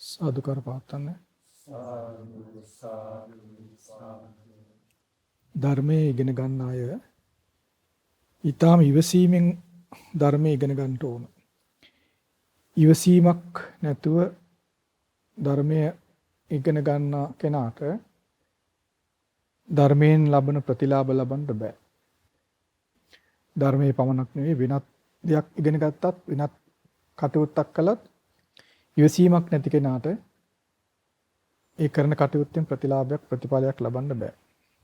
සාදුකාර පාත්තන්න ධර්මයේ ඉගෙන ගන්න අය ඊටාම ඉවසීමෙන් ධර්මයේ ඉගෙන ගන්න ඕන. ඉවසීමක් නැතුව ධර්මයේ ඉගෙන ගන්න කෙනාට ධර්මයෙන් ලබන ප්‍රතිලාභ ලබන්න බෑ. ධර්මයේ පමණක් නෙවෙයි වෙනත් දෙයක් ඉගෙන ගත්තත් වෙනත් කටයුත්තක් කළත් ඉවසීමක් නැති කෙනාට ඒ කරන කටයුත්තෙන් ප්‍රතිලාභයක් ප්‍රතිඵලයක් ලබන්න බෑ.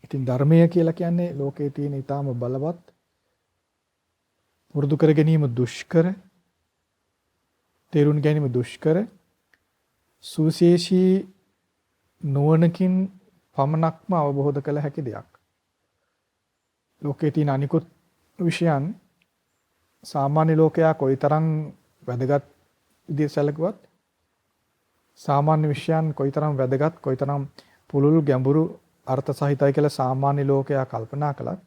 ඉතින් ධර්මය කියලා කියන්නේ ලෝකයේ තියෙන ඊටාම බලවත් වර්ධු කර ගැනීම දුෂ්කර තේරුම් ගැනීම දුෂ්කර සුවිශේෂී නුවණකින් පමණක්ම අවබෝධ කළ හැකි දෙයක්. ලෝකයේ තියෙන අනිකුත් විෂයන් සාමාන්‍ය ලෝකයා කොයිතරම් වැදගත් විදිහට සැලකුවත් සාමාන්‍ය විෂයන් කොයිතරම් වැදගත් කොයිතරම් පුළුල් ගැඹුරු අර්ථ සහිතයි කියලා සාමාන්‍ය ලෝකයා කල්පනා කළත්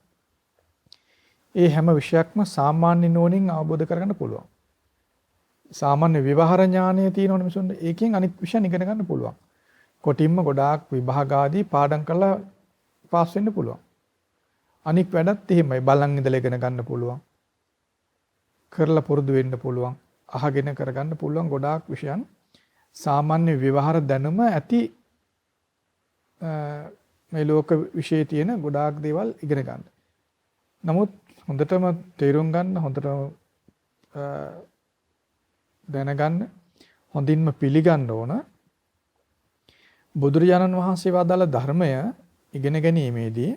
ඒ හැම විෂයක්ම සාමාන්‍ය නුවණින් අවබෝධ කරගන්න පුළුවන්. සාමාන්‍ය විවහාර ඥානය තියෙනවනේ මිසොන් ඒකෙන් අනිත් විෂයන් ඉගෙන ගන්න පුළුවන්. කොටින්ම ගොඩාක් විභාග ආදී පාඩම් කරලා පාස් වෙන්න පුළුවන්. අනික් වැඩත් එහෙමයි බලන් ඉඳලා ඉගෙන ගන්න පුළුවන්. කරලා පුරුදු වෙන්න පුළුවන්. අහගෙන කරගන්න පුළුවන් ගොඩාක් විෂයන් සාමාන්‍ය විවහාර දැනුම ඇති මේ ලෝක විශ්ේ තියෙන ගොඩාක් දේවල් ඉගෙන ගන්න. නමුත් හොඳටම තේරුම් ගන්න හොඳටම දැනගන්න හොඳින්ම පිළිගන්න ඕන බුදුරජාණන් වහන්සේ වදාළ ධර්මය ඉගෙන ගැනීමේදී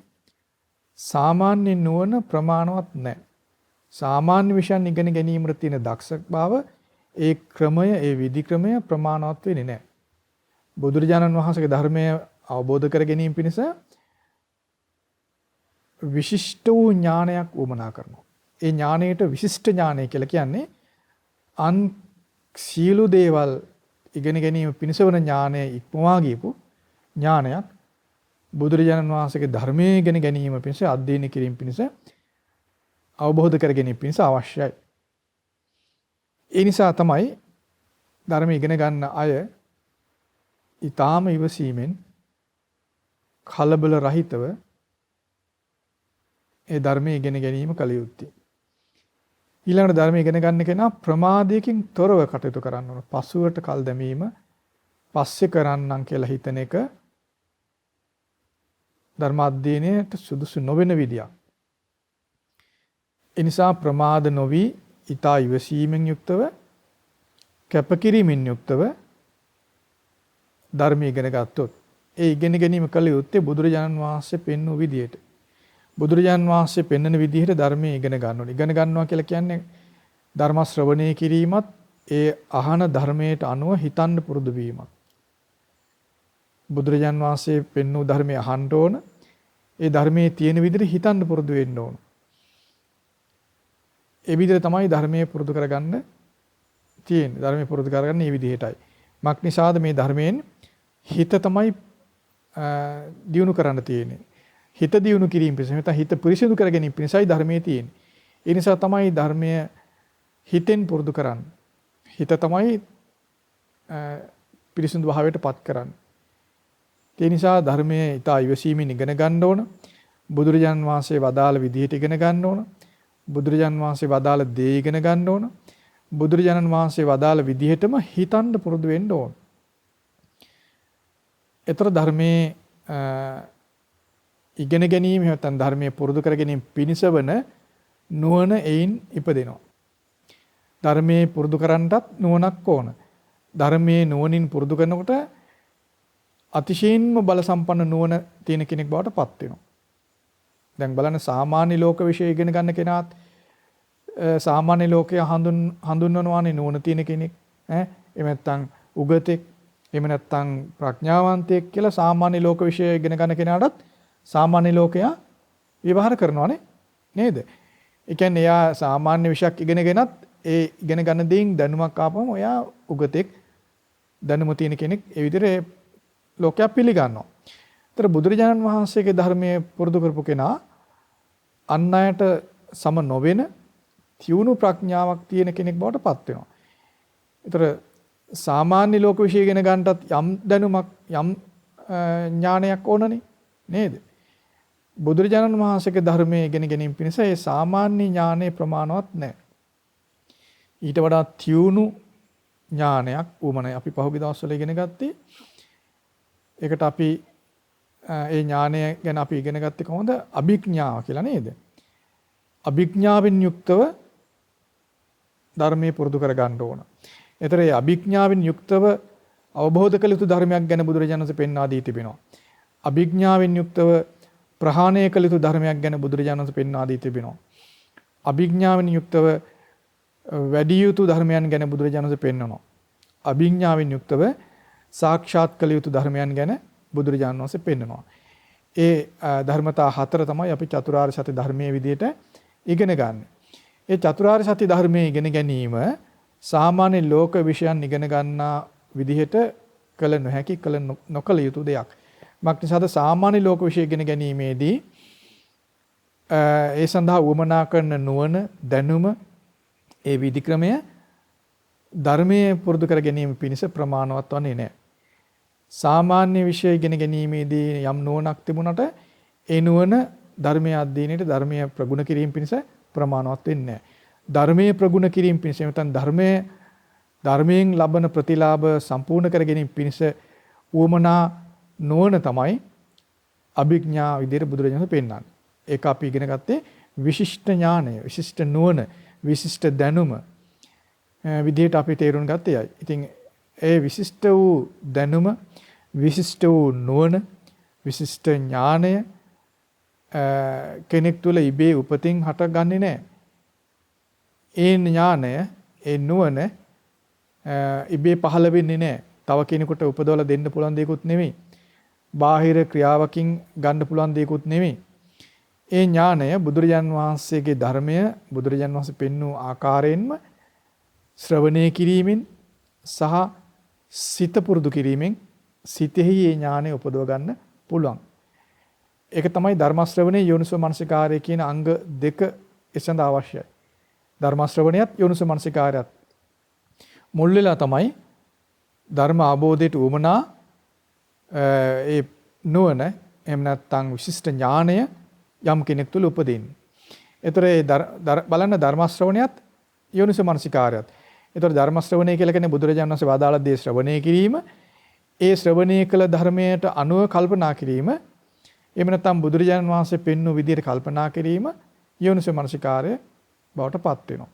සාමාන්‍ය නුවණ ප්‍රමාණවත් නැහැ. සාමාන්‍ය විෂයන් ඉගෙන ගැනීමට තියෙන දක්ෂ බව ඒ ක්‍රමය ඒ විධි ක්‍රමය ප්‍රමාණවත් වෙන්නේ නැහැ. බුදුරජාණන් වහන්සේගේ ධර්මය අවබෝධ කර ගැනීම පිණිස විශිෂ්ට වූ ඥානයක් උවමනා කරනවා. ඒ ඥානයට විශිෂ්ට ඥානය කියලා කියන්නේ අන් සියලු දේවල් ඉගෙන ගැනීම පිණිස වන ඥානය ඉක්මවා ගියපු ඥානයක් බුදුරජාණන් වහන්සේගේ ධර්මයේ ඉගෙන ගැනීම පිණිස අධ්‍යයනය කිරීම පිණිස අවබෝධ කර ගැනීම පිණිස අවශ්‍යයි. ඒ නිසා තමයි ධර්ම ඉගෙන ගන්න අය ඊටාම ඉවසීමෙන් කලබල රහිතව ඒ ධර්මයේ ඉගෙන ගැනීම කළ යුත්තේ. ඊළඟට ධර්ම ඉගෙන ගන්න කෙනා ප්‍රමාදයකින් තොරව කටයුතු කරන්න ඕන. පසුවට කල් දැමීම පස්සේ කරන්නම් කියලා හිතන එක ධර්ම අධ්‍යයනයට සුදුසු නොවන විදියක්. ඒ නිසා ප්‍රමාද නොවි ඊතා ඉවසීමෙන් යුක්තව කැපකිරීමෙන් යුක්තව ධර්ම ඉගෙන ගත්තොත් ඒ ඉගෙන ගැනීම කළ යුත්තේ බුදුරජාණන් වහන්සේ පෙන්වූ විදියට. බුදුරජාණන් වහන්සේ පෙන්වන විදිහට ධර්මයේ ඉගෙන ගන්න ඕනේ. ඉගෙන ගන්නවා කියලා කියන්නේ ධර්ම ශ්‍රවණය කිරීමත් ඒ අහන ධර්මයට අනුව හිතන්න පුරුදු වීමත්. බුදුරජාණන් වහන්සේ පෙන්වූ ධර්මය අහන්න ඕන. ඒ ධර්මයේ තියෙන විදිහට හිතන්න පුරුදු වෙන්න ඕන. ඒ විදිහට තමයි ධර්මයේ පුරුදු කරගන්න තියෙන්නේ. ධර්මයේ පුරුදු කරගන්න මේ විදිහටයි. මක් නිසාද මේ ධර්මයෙන් හිත තමයි දියුණු කරන්න තියෙන්නේ. හිත දියුණු කිරීම පිණිස නැත්නම් හිත පිරිසිදු කර ගැනීම පිණිසයි ධර්මයේ තියෙන්නේ. ඒ නිසා තමයි ධර්මය හිතෙන් පුරුදු කරන්නේ. හිත තමයි පිරිසිදු භාවයටපත් කරන්නේ. ඒ නිසා ධර්මයේ ඊට ඉවසීමෙන් ඉගෙන ගන්න ඕන. බුදුරජාන් වහන්සේ වදාළ විදිහට ඉගෙන ගන්න ඕන. බුදුරජාන් වහන්සේ වදාළ දේ ඉගෙන ගන්න ඕන. බුදුරජාණන් වහන්සේ වදාළ විදිහටම හිතන්න පුරුදු වෙන්න ඕන. ඒතර ධර්මයේ ඉගෙන ගැනීම නැත්නම් ධර්මයේ පුරුදු කර ගැනීම පිණිස වන නුවණ එයින් ඉපදෙනවා. ධර්මයේ පුරුදු කරන්නටත් නුවණක් ඕන. ධර්මයේ නුවණින් පුරුදු කරනකොට අතිශයින්ම බල සම්පන්න නුවණ තියෙන කෙනෙක් බවට පත් වෙනවා. දැන් බලන්න සාමාන්‍ය ලෝක විශ්ය ඉගෙන ගන්න කෙනාත් සාමාන්‍ය ලෝකයේ හඳුන්වනවානේ නුවණ තියෙන කෙනෙක් ඈ එහෙම නැත්නම් උගතෙක් එහෙම නැත්නම් ප්‍රඥාවන්තයෙක් කියලා සාමාන්‍ය ලෝක විශ්ය ඉගෙන ගන්න කෙනාටත් සාමාන්‍ය ලෝකයා විවහාර කරනවානේ නේද? ඒ කියන්නේ එයා සාමාන්‍ය විෂයක් ඉගෙනගෙනත් ඒ ඉගෙන ගන්න දේෙන් දැනුමක් ආපම එයා උගතෙක් දැනුම තියෙන කෙනෙක් ඒ විදිහට ලෝකයා පිළිගන්නවා. ඒතර බුදුරජාණන් වහන්සේගේ ධර්මයේ පුරුදු කරපු කෙනා අන් අයට සම නොවන තියුණු ප්‍රඥාවක් තියෙන කෙනෙක් බවට පත් වෙනවා. ඒතර සාමාන්‍ය ලෝක විශ්ය ඉගෙන ගන්නටත් යම් දැනුමක් යම් ඥානයක් ඕනනේ නේද? බුදුරජාණන් වහන්සේගේ ධර්මයේ ඉගෙන ගැනීම පිණිස ඒ සාමාන්‍ය ඥානයේ ප්‍රමාණවත් නැහැ. ඊට වඩා තියුණු ඥානයක් උමනයි අපි පහුගිය දවස්වල ඉගෙන ගත්තේ. ඒකට අපි ඒ ඥානය ගැන අපි ඉගෙන ගත්තේ කොහොමද? අභිඥාව කියලා නේද? අභිඥාවෙන් යුක්තව ධර්මයේ පුරුදු කර ගන්න ඕන. ඒතර ඒ අභිඥාවෙන් යුක්තව අවබෝධ කළ යුතු ධර්මයක් ගැන බුදුරජාණන් වහන්සේ පෙන්වා දී තිබෙනවා. අභිඥාවෙන් යුක්තව ප්‍රහාණය කළ යුතු ධර්මයක් ගැන බුදුරජාණන් වහන්සේ පෙන්වා දී තිබෙනවා. අභිඥාවෙන් යුක්තව වැඩි යුතු ධර්මයන් ගැන බුදුරජාණන් වහන්සේ පෙන්වනවා. අභිඥාවෙන් යුක්තව සාක්ෂාත් කළ යුතු ධර්මයන් ගැන බුදුරජාණන් වහන්සේ පෙන්වනවා. ඒ ධර්මතා හතර තමයි අපි චතුරාර්ය සත්‍ය ධර්මයේ විදිහට ඉගෙන ගන්න. ඒ චතුරාර්ය සත්‍ය ධර්මයේ ඉගෙන ගැනීම සාමාන්‍ය ලෝක විෂයන් ඉගෙන ගන්නා විදිහට කළ නොහැකි කළ නොකළ යුතු දෙයක්. මක්නිසාද සාමාන්‍ය ලෝක විෂය ඉගෙන ගැනීමේදී ඒ සඳහා උවමනා කරන නුවණ දැනුම ඒ විධික්‍රමය ධර්මයේ පුරුදු කර ගැනීම පිණිස ප්‍රමාණවත් වන්නේ නැහැ. සාමාන්‍ය විෂය ඉගෙන ගැනීමේදී යම් නුවණක් තිබුණට ඒ නුවණ ධර්මයේ අධ්‍යයනයේ ධර්මයේ ප්‍රගුණ කිරීම පිණිස ප්‍රමාණවත් වෙන්නේ නැහැ. ධර්මයේ ප්‍රගුණ කිරීම පිණිස නැත්නම් ධර්මයෙන් ලබන ප්‍රතිලාභ සම්පූර්ණ කර ගැනීම පිණිස උවමනා නුවණ තමයි අභිඥා විදිහට බුදුරජාණන් පෙන්නන්නේ. ඒක අපි ඉගෙන ගත්තේ විශිෂ්ට ඥානය, විශිෂ්ට නුවණ, විශිෂ්ට දැනුම විදිහට අපි තේරුම් ගත්තේ. ඉතින් ඒ විශිෂ්ට වූ දැනුම, විශිෂ්ට වූ නුවණ, විශිෂ්ට ඥානය කෙනෙක් තුළ ඉබේ උපතින් හටගන්නේ නැහැ. ඒ ඥානය, ඒ නුවණ ඉබේ පහළ වෙන්නේ නැහැ. තව කෙනෙකුට උපදවලා දෙන්න පුළුවන් දෙයක්වත් නෙමෙයි. බාහිර ක්‍රියාවකින් ගන්න පුළුවන් දෙයක්වත් නෙමෙයි. ඒ ඥානය බුදුරජාන් වහන්සේගේ ධර්මය බුදුරජාන් වහන්සේ පෙන්වූ ආකාරයෙන්ම ශ්‍රවණය කිරීමෙන් සහ සිත පුරුදු කිරීමෙන් සිතෙහි ඒ ඥානය උපදව ගන්න පුළුවන්. ඒක තමයි ධර්ම ශ්‍රවණයේ යෝනිසෝ මනසිකාරය කියන අංග දෙක එසඳ අවශ්‍යයි. ධර්ම ශ්‍රවණයත් යෝනිසෝ මනසිකාරයත් මුල් වෙලා තමයි ධර්ම අවබෝධයට උවමනා ඒ නුවණ එහෙම නැත්නම් විශිෂ්ට ඥානය යම් කෙනෙක් තුළ උපදින්නේ. ඒතර ඒ බලන්න ධර්ම ශ්‍රවණයත් යෝනිසෝ මනසිකාරයත්. ඒතර ධර්ම ශ්‍රවණය කියලා කියන්නේ බුදුරජාණන් වහන්සේ වදාළ දේ ශ්‍රවණය කිරීම, ඒ ශ්‍රවණය කළ ධර්මයට අනුව කල්පනා කිරීම, එහෙම නැත්නම් බුදුරජාණන් වහන්සේ පෙන්වූ විදිහට කල්පනා කිරීම යෝනිසෝ මනසිකාරය බවට පත් වෙනවා.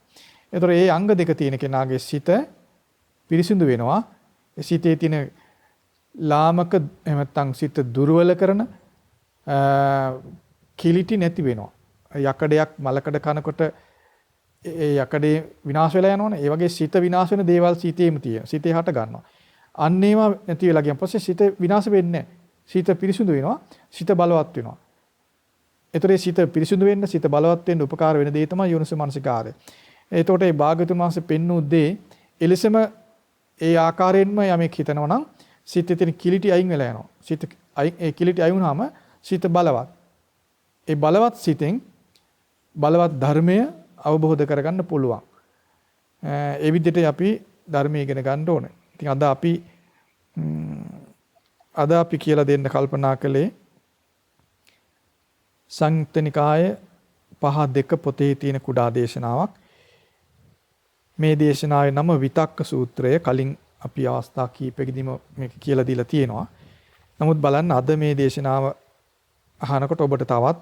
ඒතර ඒ අංග දෙක තියෙන කෙනාගේ සිත පිරිසිදු වෙනවා. ඒ සිතේ තියෙන ලාමක එහෙම නැත්නම් සිත දුර්වල කරන කිලිටි නැති වෙනවා. යකඩයක් මලකඩ කනකොට ඒ යකඩේ විනාශ වෙලා යනවනේ. ඒ වගේ සිත විනාශ වෙන දේවල් සිතේම තියෙන. සිතේ හට ගන්නවා. අන්න ඒවා නැති වෙලා ගියන් පස්සේ සිත විනාශ වෙන්නේ නැහැ. සිත පිරිසුදු වෙනවා. සිත බලවත් වෙනවා. ඒතරේ සිත පිරිසුදු වෙන්න, සිත බලවත් වෙන්න උපකාර වෙන දේ තමයි යෝනිසෝ මනසිකාරය. එතකොට මේ භාග්‍යවතුන් වහන්සේ පෙන්වූ දේ එලෙසම ඒ ආකාරයෙන්ම යමෙක් හිතනවා නම් සිතේ තියෙන කිලිටි අයින් වෙලා යනවා. ඒ කිලිටි අයින් වුණාම සිත බලවත්. ඒ බලවත් සිතෙන් බලවත් ධර්මය අවබෝධ කරගන්න පුළුවන්. ඒ විදිහට අපි ධර්මය ඉගෙන ගන්න ඕනේ. ඉතින් අද අපි කියලා දෙන්න කල්පනා කළේ සංයුත්ත නිකාය 5.2 පොතේ තියෙන කුඩා දේශනාවක්. මේ දේශනාවේ නම විතක්ක සූත්‍රය. කලින් අපි අවස්ථා කීපෙකදීම මේක කියලා දීලා තියෙනවා. නමුත් බලන්න අද මේ දේශනාව අහනකොට ඔබට තවත්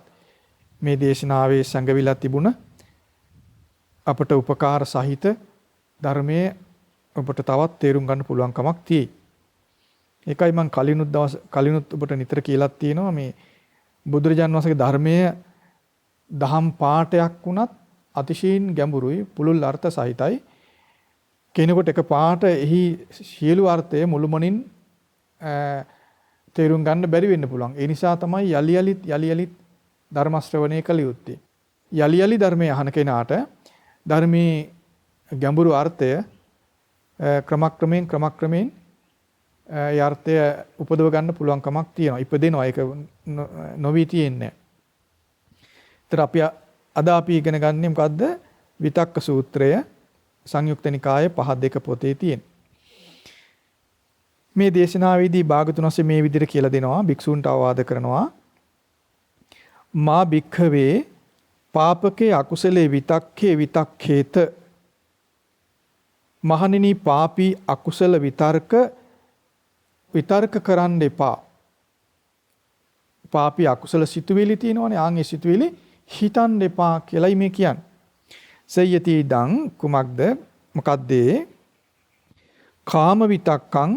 මේ දේශනාවේ සංගවිලා තිබුණ අපට උපකාර සහිත ධර්මයේ ඔබට තවත් තේරුම් ගන්න පුළුවන්කමක් තියෙයි. ඒකයි මම කලිනුත් ඔබට නිතර කියලා තියෙනවා මේ බුදුරජාන් වහන්සේගේ ධර්මයේ දහම් පාඨයක් වුණත් අතිශයින් ගැඹුරුයි, පුළුල් අර්ථ සහිතයි. කෙනෙකුට එක පාට එහි සියලු අර්ථය මුළුමනින් තේරුම් ගන්න බැරි වෙන්න පුළුවන්. ඒ නිසා තමයි යලි යලිත් ධර්ම ශ්‍රවණය කළ යුත්තේ. යලි ධර්මයේ අහන කෙනාට ධර්මයේ ගැඹුරු අර්ථය ක්‍රමක්‍රමයෙන් ඒ අර්ථය උපදව ගන්න පුළුවන්කමක් තියෙනවා. ඉපදෙනවා. ඒක නොවි තියෙන්නේ. ඒතර අද අපි ඉගෙන ගන්නේ මොකද්ද? විතක්ක සූත්‍රය සංයුක්ත නිකායේ 5.2 පොතේ තියෙන. මේ දේශනාවේදී භාගතුන් වහන්සේ මේ විදිහට කියලා දෙනවා භික්ෂූන්ට අවවාද කරනවා මා භික්ඛවේ පාපකේ අකුසලේ විතක්කේ විතක්කේත මහණෙනි පාපී අකුසල විතර්ක කරන්න එපා. පාපී අකුසල සිතුවිලි තියෙනවනේ ආන් ඒ සිතුවිලි හිතන්න එපා කියලායි මේ කියන්නේ. සයති දං කුමක්ද මොකද්ද? කාම විතක්කං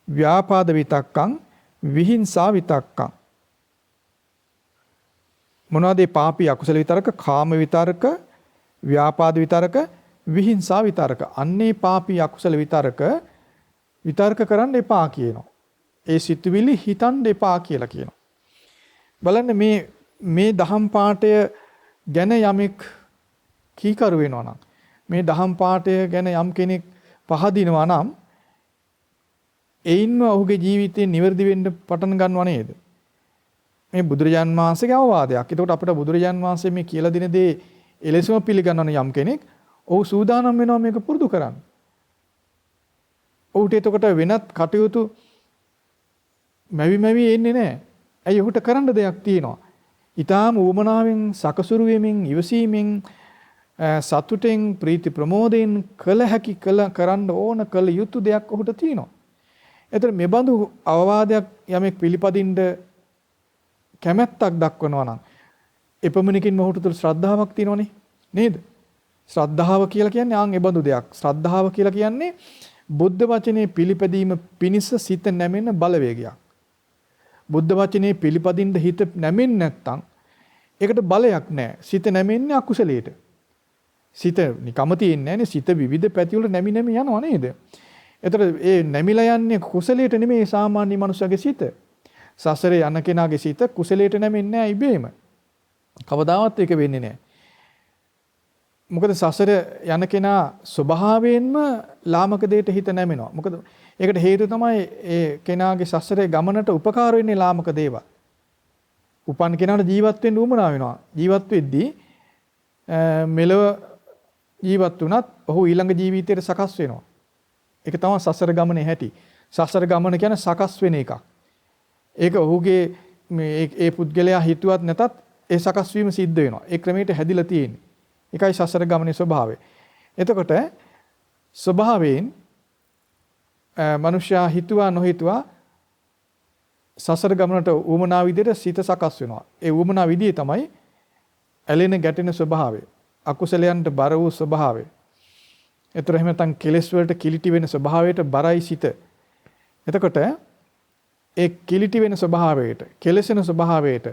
ව්‍යාපාද විතක්කං විහිංසා විතක්කං. මොනවද මේ පාපී අකුසල විතරක? කාම විතරක, ව්‍යාපාද විතරක, විහිංසා විතරක. අන්නේ පාපී අකුසල විතර්ක කරන්න එපා කියනවා. ඒ සිතුවිලි හිතන්න එපා කියලා කියනවා. බලන්න මේ දහම් පාඨය ගැන යමෙක් කීකරු වෙනවා නම්, මේ දහම් පාඨය ගැන යම් කෙනෙක් පහදිනවා නම්, ඒින්ම ඔහුගේ ජීවිතේ නිවැරදි වෙන්න පටන් ගන්නව නේද? මේ බුදුරජාන් වහන්සේගේ අවවාදයක්. එතකොට අපිට බුදුරජාන් වහන්සේ මේ කියලා දෙන දේ එලෙසම පිළිගන්නන යම් කෙනෙක්, ඔහු සූදානම් වෙනවා මේක පුරුදු කරන්න. ඔහුට එතකොට වෙනත් කටයුතු මැවි එන්නේ නැහැ. ඇයි ඔහුට කරන්න දෙයක් තියෙනවා. ඊටාම ඌමනාවෙන් සකසුරු වෙමින් ඉවසීමෙන් සතුටෙන් ප්‍රීති ප්‍රමෝදයෙන් කළ හැකි කරන්න ඕන කළ යුතු දෙයක් ඔහුට තියෙනවා. එතන මේ බඳු අවවාදයක් යමෙක් පිළිපදින්න කැමැත්තක් දක්වනවා නම් එපමණකින් ඔහුට තුළ ශ්‍රද්ධාවක් තියෙනවනේ නේද? ශ්‍රද්ධාව කියලා කියන්නේ ආන් ඒ බඳු දෙයක්. ශ්‍රද්ධාව කියලා කියන්නේ බුද්ධ වචනේ පිළිපැදීම පිණිස සිත නැමෙන බලවේගයක්. බුද්ධ වචනේ පිළිපදින්න හිත නැමෙන්නේ නැත්නම් ඒකට බලයක් නැහැ. සිත නැමෙන්නේ අකුසලයට. සිත නිකම තියෙන්නේ නැහැනේ. සිත විවිධ පැති වල නැමි යනවා නේද? එතකොට ඒ නැමිලා යන්නේ කුසලයට නෙමෙයි සාමාන්‍ය මනුස්සයගේ සිත. සසරේ යන කෙනාගේ සිත කුසලයට නැමෙන්නේ නැහැ ඉබේම. කවදාවත් ඒක වෙන්නේ නැහැ. මොකද සසර යන කෙනා ස්වභාවයෙන්ම ලාමක දෙයට හිත නැමෙනවා. මොකද ඒකට හේතුව තමයි ඒ කෙනාගේ සසරේ ගමනට උපකාර වෙන්නේ ලාමක දේවල්. උපන් කෙනාට ජීවත් වෙන්න උවමනා වෙනවා. ජීවත් වෙද්දී මෙලව ජීවත් වුණත් ඔහු ඊළඟ ජීවිතයට සකස් වෙනවා. ඒක තමයි සසර ගමනේ හැටි. සසර ගමන කියන්නේ සකස් වෙන එකක්. ඒක ඔහුගේ ඒ පුද්ගලයා හිතුවත් නැතත් ඒ සකස් වීම සිද්ධ වෙනවා. ඒ ක්‍රමයට හැදිලා තියෙන්නේ. ඒකයි සසර ගමනේ ස්වභාවය. එතකොට ස්වභාවයෙන් මනුෂ්‍යයා හිතුවා නොහිතුවා සසර ගමනට උවමනා විදිහට සිත සකස් වෙනවා. ඒ උවමනා විදිය තමයි ඇලෙන ගැටෙන ස්වභාවය. අකුසලයන්ට බර වූ ස්වභාවය. ඒතර එහෙම නැත්නම් කෙලෙස් වලට කිලිටි වෙන ස්වභාවයට බරයි සිත. එතකොට ඒ කිලිටි වෙන ස්වභාවයට, කෙලෙසෙන ස්වභාවයට,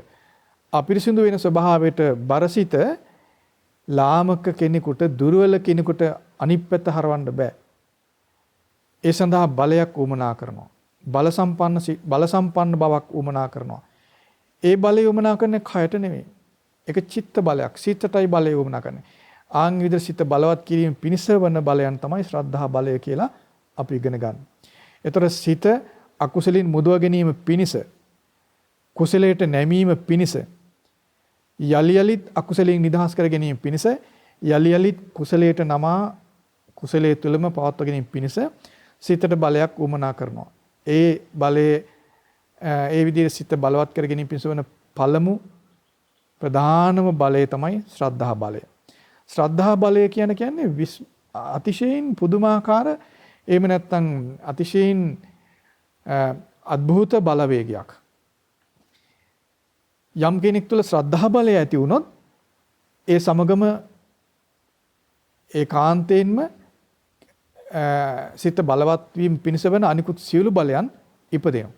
අපිරිසිදු වෙන ස්වභාවයට බරසිත ලාමක කෙනෙකුට, දුර්වල කෙනෙකුට අනිත් පැත්ත හරවන්න බෑ. ඒ සඳහා බලයක් උමනා කරනවා. බල සම්පන්න බවක් උමනා කරනවා. ඒ බලය උමනා කරන්නේ කයට නෙමෙයි. ඒක චිත්ත බලයක්. සිතටයි බලය උමනා කරන්නේ. ආන් විදිහට සිත බලවත් කිරීම පිණිස වන බලයන් තමයි ශ්‍රද්ධා බලය කියලා අපි ඉගෙන ගන්න. ඒතර සිත අකුසලින් මුදව ගැනීම පිණිස, කුසලයට නැමීම පිණිස, යලි යලිත් අකුසලයෙන් නිදහස් කර ගැනීම පිණිස, යලි යලිත් කුසලයට නමා කුසලයේ තුලම පවත්වා ගැනීම පිණිස සිතට බලයක් උමනා කරනවා. ඒ බලයේ ඒ විදිහට සිත බලවත් කර ගැනීම පිණිස වන පළමු ප්‍රධානම බලය තමයි ශ්‍රද්ධා බලය. ශ්‍රද්ධා බලය කියන්නේ අතිශයින් පුදුමාකාර, එහෙම නැත්නම් අතිශයින් අద్භූත බලවේගයක්. යම් කෙනෙක් තුළ ශ්‍රද්ධා බලය ඇති වුණොත් ඒ සමගම ඒකාන්තයෙන්ම සිත බලවත් වීම පිණිස වෙන අනිකුත් සියලු බලයන් ඉපදෙනවා.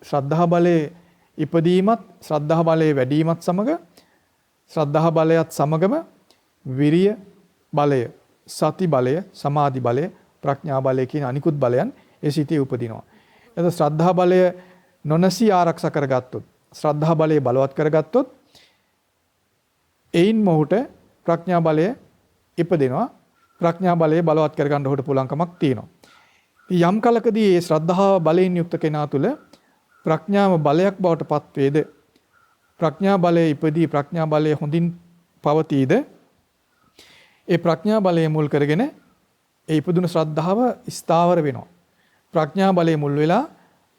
ශ්‍රද්ධා බලයේ ඉපදීමත්, ශ්‍රද්ධා බලයේ වැඩිවීමත් සමග, ශ්‍රද්ධා බලයත් සමගම විරිය බලය, සති බලය, සමාධි බලය, ප්‍රඥා බලය කියන අනිකුත් බලයන් ඒ සිතේ උපදිනවා. එතකොට ශ්‍රද්ධා බලය නොනසී ආරක්ෂා කරගත්තොත්, ශ්‍රද්ධා බලය බලවත් කරගත්තොත් එයින් මොහුට ප්‍රඥා බලය ඉපදෙනවා. ප්‍රඥා බලය බලවත් කරගන්න ඔහුට පුළුවන්කමක් තියෙනවා. යම් කලකදී මේ ශ්‍රද්ධාව බලයෙන් යුක්ත කෙනා තුළ ප්‍රඥාව බලයක් බවට පත් වේද, ප්‍රඥා බලය ඉපදී ප්‍රඥා බලය හොඳින් පවතීද, ඒ ප්‍රඥා බලය මුල් කරගෙන ඒ ඉපදුන ශ්‍රද්ධාව ස්ථාවර වෙනවා. ප්‍රඥා බලය මුල් වෙලා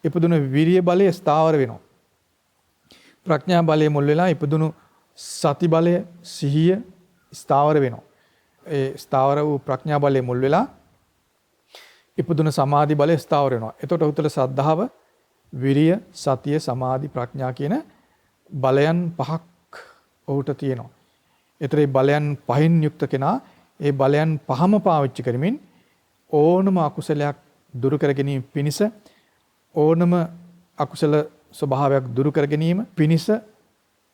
ඉපදුණු විරිය බලය ස්ථාවර වෙනවා. ප්‍රඥා බලය මුල් වෙලා ඉපදුණු සති බලය සිහිය ස්ථාවර වෙනවා. ඒ ස්ථාවර වූ ප්‍රඥා බලය මුල් වෙලා ඉපදුණු සමාධි බලය ස්ථාවර වෙනවා. එතකොට උතල ශ්‍රද්ධාව, විරිය, සතිය, සමාධි, ප්‍රඥා කියන බලයන් පහක් ඔහුට තියෙනවා. ඒතර මේ බලයන් පහෙන් යුක්ත කෙනා ඒ බලයන් පහම පාවිච්චි කරමින් ඕනම අකුසලයක් දුරු කර ගැනීම පිණිස ඕනම අකුසල ස්වභාවයක් දුරු කර ගැනීම පිණිස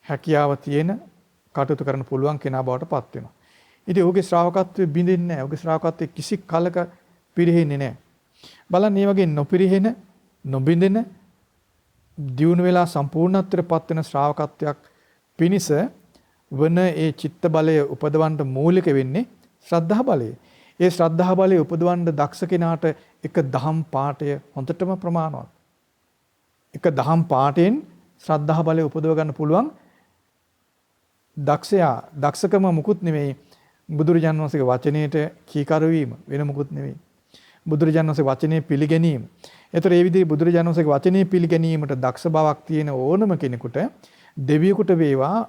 හැකියාව තියෙන කටයුතු කරන්න පුළුවන් කෙනා බවට පත් වෙනවා. ඉතින් ඔහුගේ ශ්‍රාවකත්වය බිඳෙන්නේ නැහැ. ඔහුගේ ශ්‍රාවකත්වය කිසි කලක පිරෙන්නේ නැහැ. බලන්න මේ වගේ නොපිරිහෙන, නොබිඳෙන, දියුණු වෙලා සම්පූර්ණත්වයට පත් වෙන ශ්‍රාවකත්වයක් පිණිස වන ඒ චිත්ත බලය උපදවන්න මූලික වෙන්නේ ශ්‍රද්ධා බලය. ඒ ශ්‍රද්ධා බලය උපදවන්න දක්ෂ කෙනාට එක දහම් පාඨය හොඳටම ප්‍රමාණවත්. එක දහම් පාඨයෙන් ශ්‍රද්ධා බලය උපදව ගන්න පුළුවන් දක්ෂයා. දක්ෂකම මුකුත් නෙමෙයි බුදුරජාණන් වහන්සේගේ වචනයට කීකරු වීම, වෙන මුකුත් නෙමෙයි. බුදුරජාණන් වහන්සේගේ වචනේ පිළිගැනීම. ඒතර ඒ විදිහේ බුදුරජාණන් වහන්සේගේ වචනේ පිළිගැනීමට දක්ෂ බවක් තියෙන ඕනම කෙනෙකුට, දෙවියෙකුට වේවා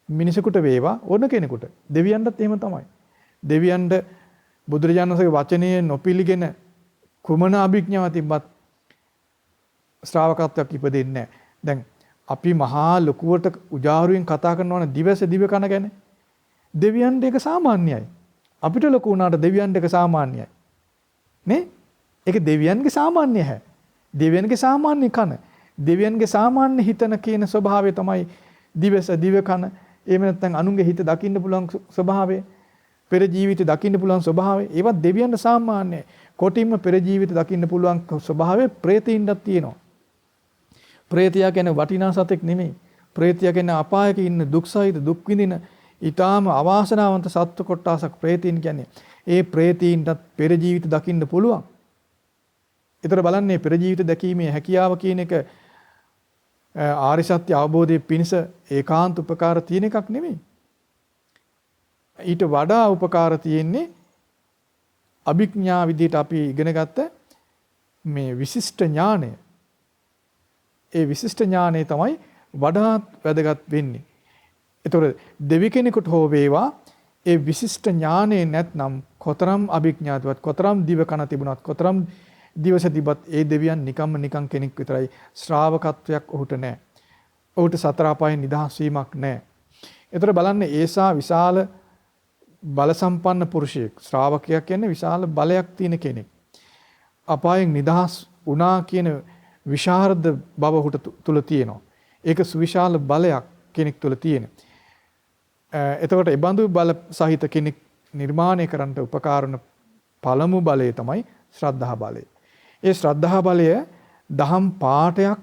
මිනිසෙකුට වේවා ඕන කෙනෙකුට, දෙවියන්ටත් එහෙම තමයි. දෙවියන්ට බුදුරජාණන් වහන්සේගේ වචනේ නොපිළිගෙන කුමන අභිඥාව තිබ්බත් ශ්‍රාවකත්වයක් ඉපදෙන්නේ නැහැ. දැන් අපි මහා ලොකුවට උජාරුවෙන් කතා කරනවනේ දිවස දිව කන ගැන. දෙවියන්ට ඒක සාමාන්‍යයි. අපිට ලොකු වුණාට දෙවියන්ට ඒක සාමාන්‍යයි. නේ? ඒක දෙවියන්ගේ සාමාන්‍ය හැ. දෙවියන්ගේ සාමාන්‍ය කන. දෙවියන්ගේ සාමාන්‍ය හිතන කියන ස්වභාවය තමයි දිවස දිව කන. එහෙම නැත්නම් අනුන්ගේ හිත දකින්න පුළුවන් ස්වභාවය, පෙර ජීවිත දකින්න පුළුවන් ස්වභාවය, ඒවත් දෙවියන්ට සාමාන්‍යයි. කොටින්ම පෙර ජීවිත දකින්න පුළුවන් ස්වභාවය ප්‍රේතයින්ටත් තියෙනවා. ප්‍රේතයා කියන්නේ වටිනා සතෙක් නෙමෙයි. ප්‍රේතයා කියන්නේ අපායක ඉන්න දුක්සහිත දුක් විඳින ඊටාම අවාසනාවන්ත සත්ව කොටසක් ප්‍රේතීන් කියන්නේ. ඒ ප්‍රේතීන්ටත් පෙර ජීවිත දකින්න පුළුවන්. ඒතර බලන්නේ පෙර ජීවිත දැකීමේ හැකියාව කියන එක ආර්ය සත්‍ය අවබෝධයේ පිණිස ඒකාන්ත උපකාර තියෙන එකක් නෙමෙයි. ඊට වඩා උපකාර තියෙන්නේ අභිඥා විදිහට අපි ඉගෙන ගත්ත මේ විශිෂ්ට ඥානය. ඒ විශිෂ්ට ඥානය තමයි වඩාත් වැදගත් වෙන්නේ. ඒතකොට දෙවි කෙනෙකුට හෝ වේවා ඒ විශිෂ්ට ඥානය නැත්නම් කොතරම් අභිඥාතවත්, කොතරම් දිව කන තිබුණත්, කොතරම් දිවස තිබත් ඒ දෙවියන් නිකන් කෙනෙක් විතරයි. ශ්‍රාවකත්වයක් ඔහුට නැහැ. ඔහුට සතර අපායෙන් නිදහස් වීමක් නැහැ. ඒතර බලන්න ඒසා විශාල බල සම්පන්න පුරුෂයෙක්. ශ්‍රාවකයා කියන්නේ විශාල බලයක් තියෙන කෙනෙක්. අපායෙන් නිදහස් වුණා කියන විශාරද බව ඔහුට තුල තියෙනවා. ඒක සුවිශාල බලයක් කෙනෙක් තුල තියෙන. එතකොට ඒ බඳු බල සහිත කෙනෙක් නිර්මාණය කරන්නට උපකාර වන පළමු බලය තමයි ශ්‍රද්ධා බලය. ඒ ශ්‍රද්ධා බලය දහම් පාඨයක්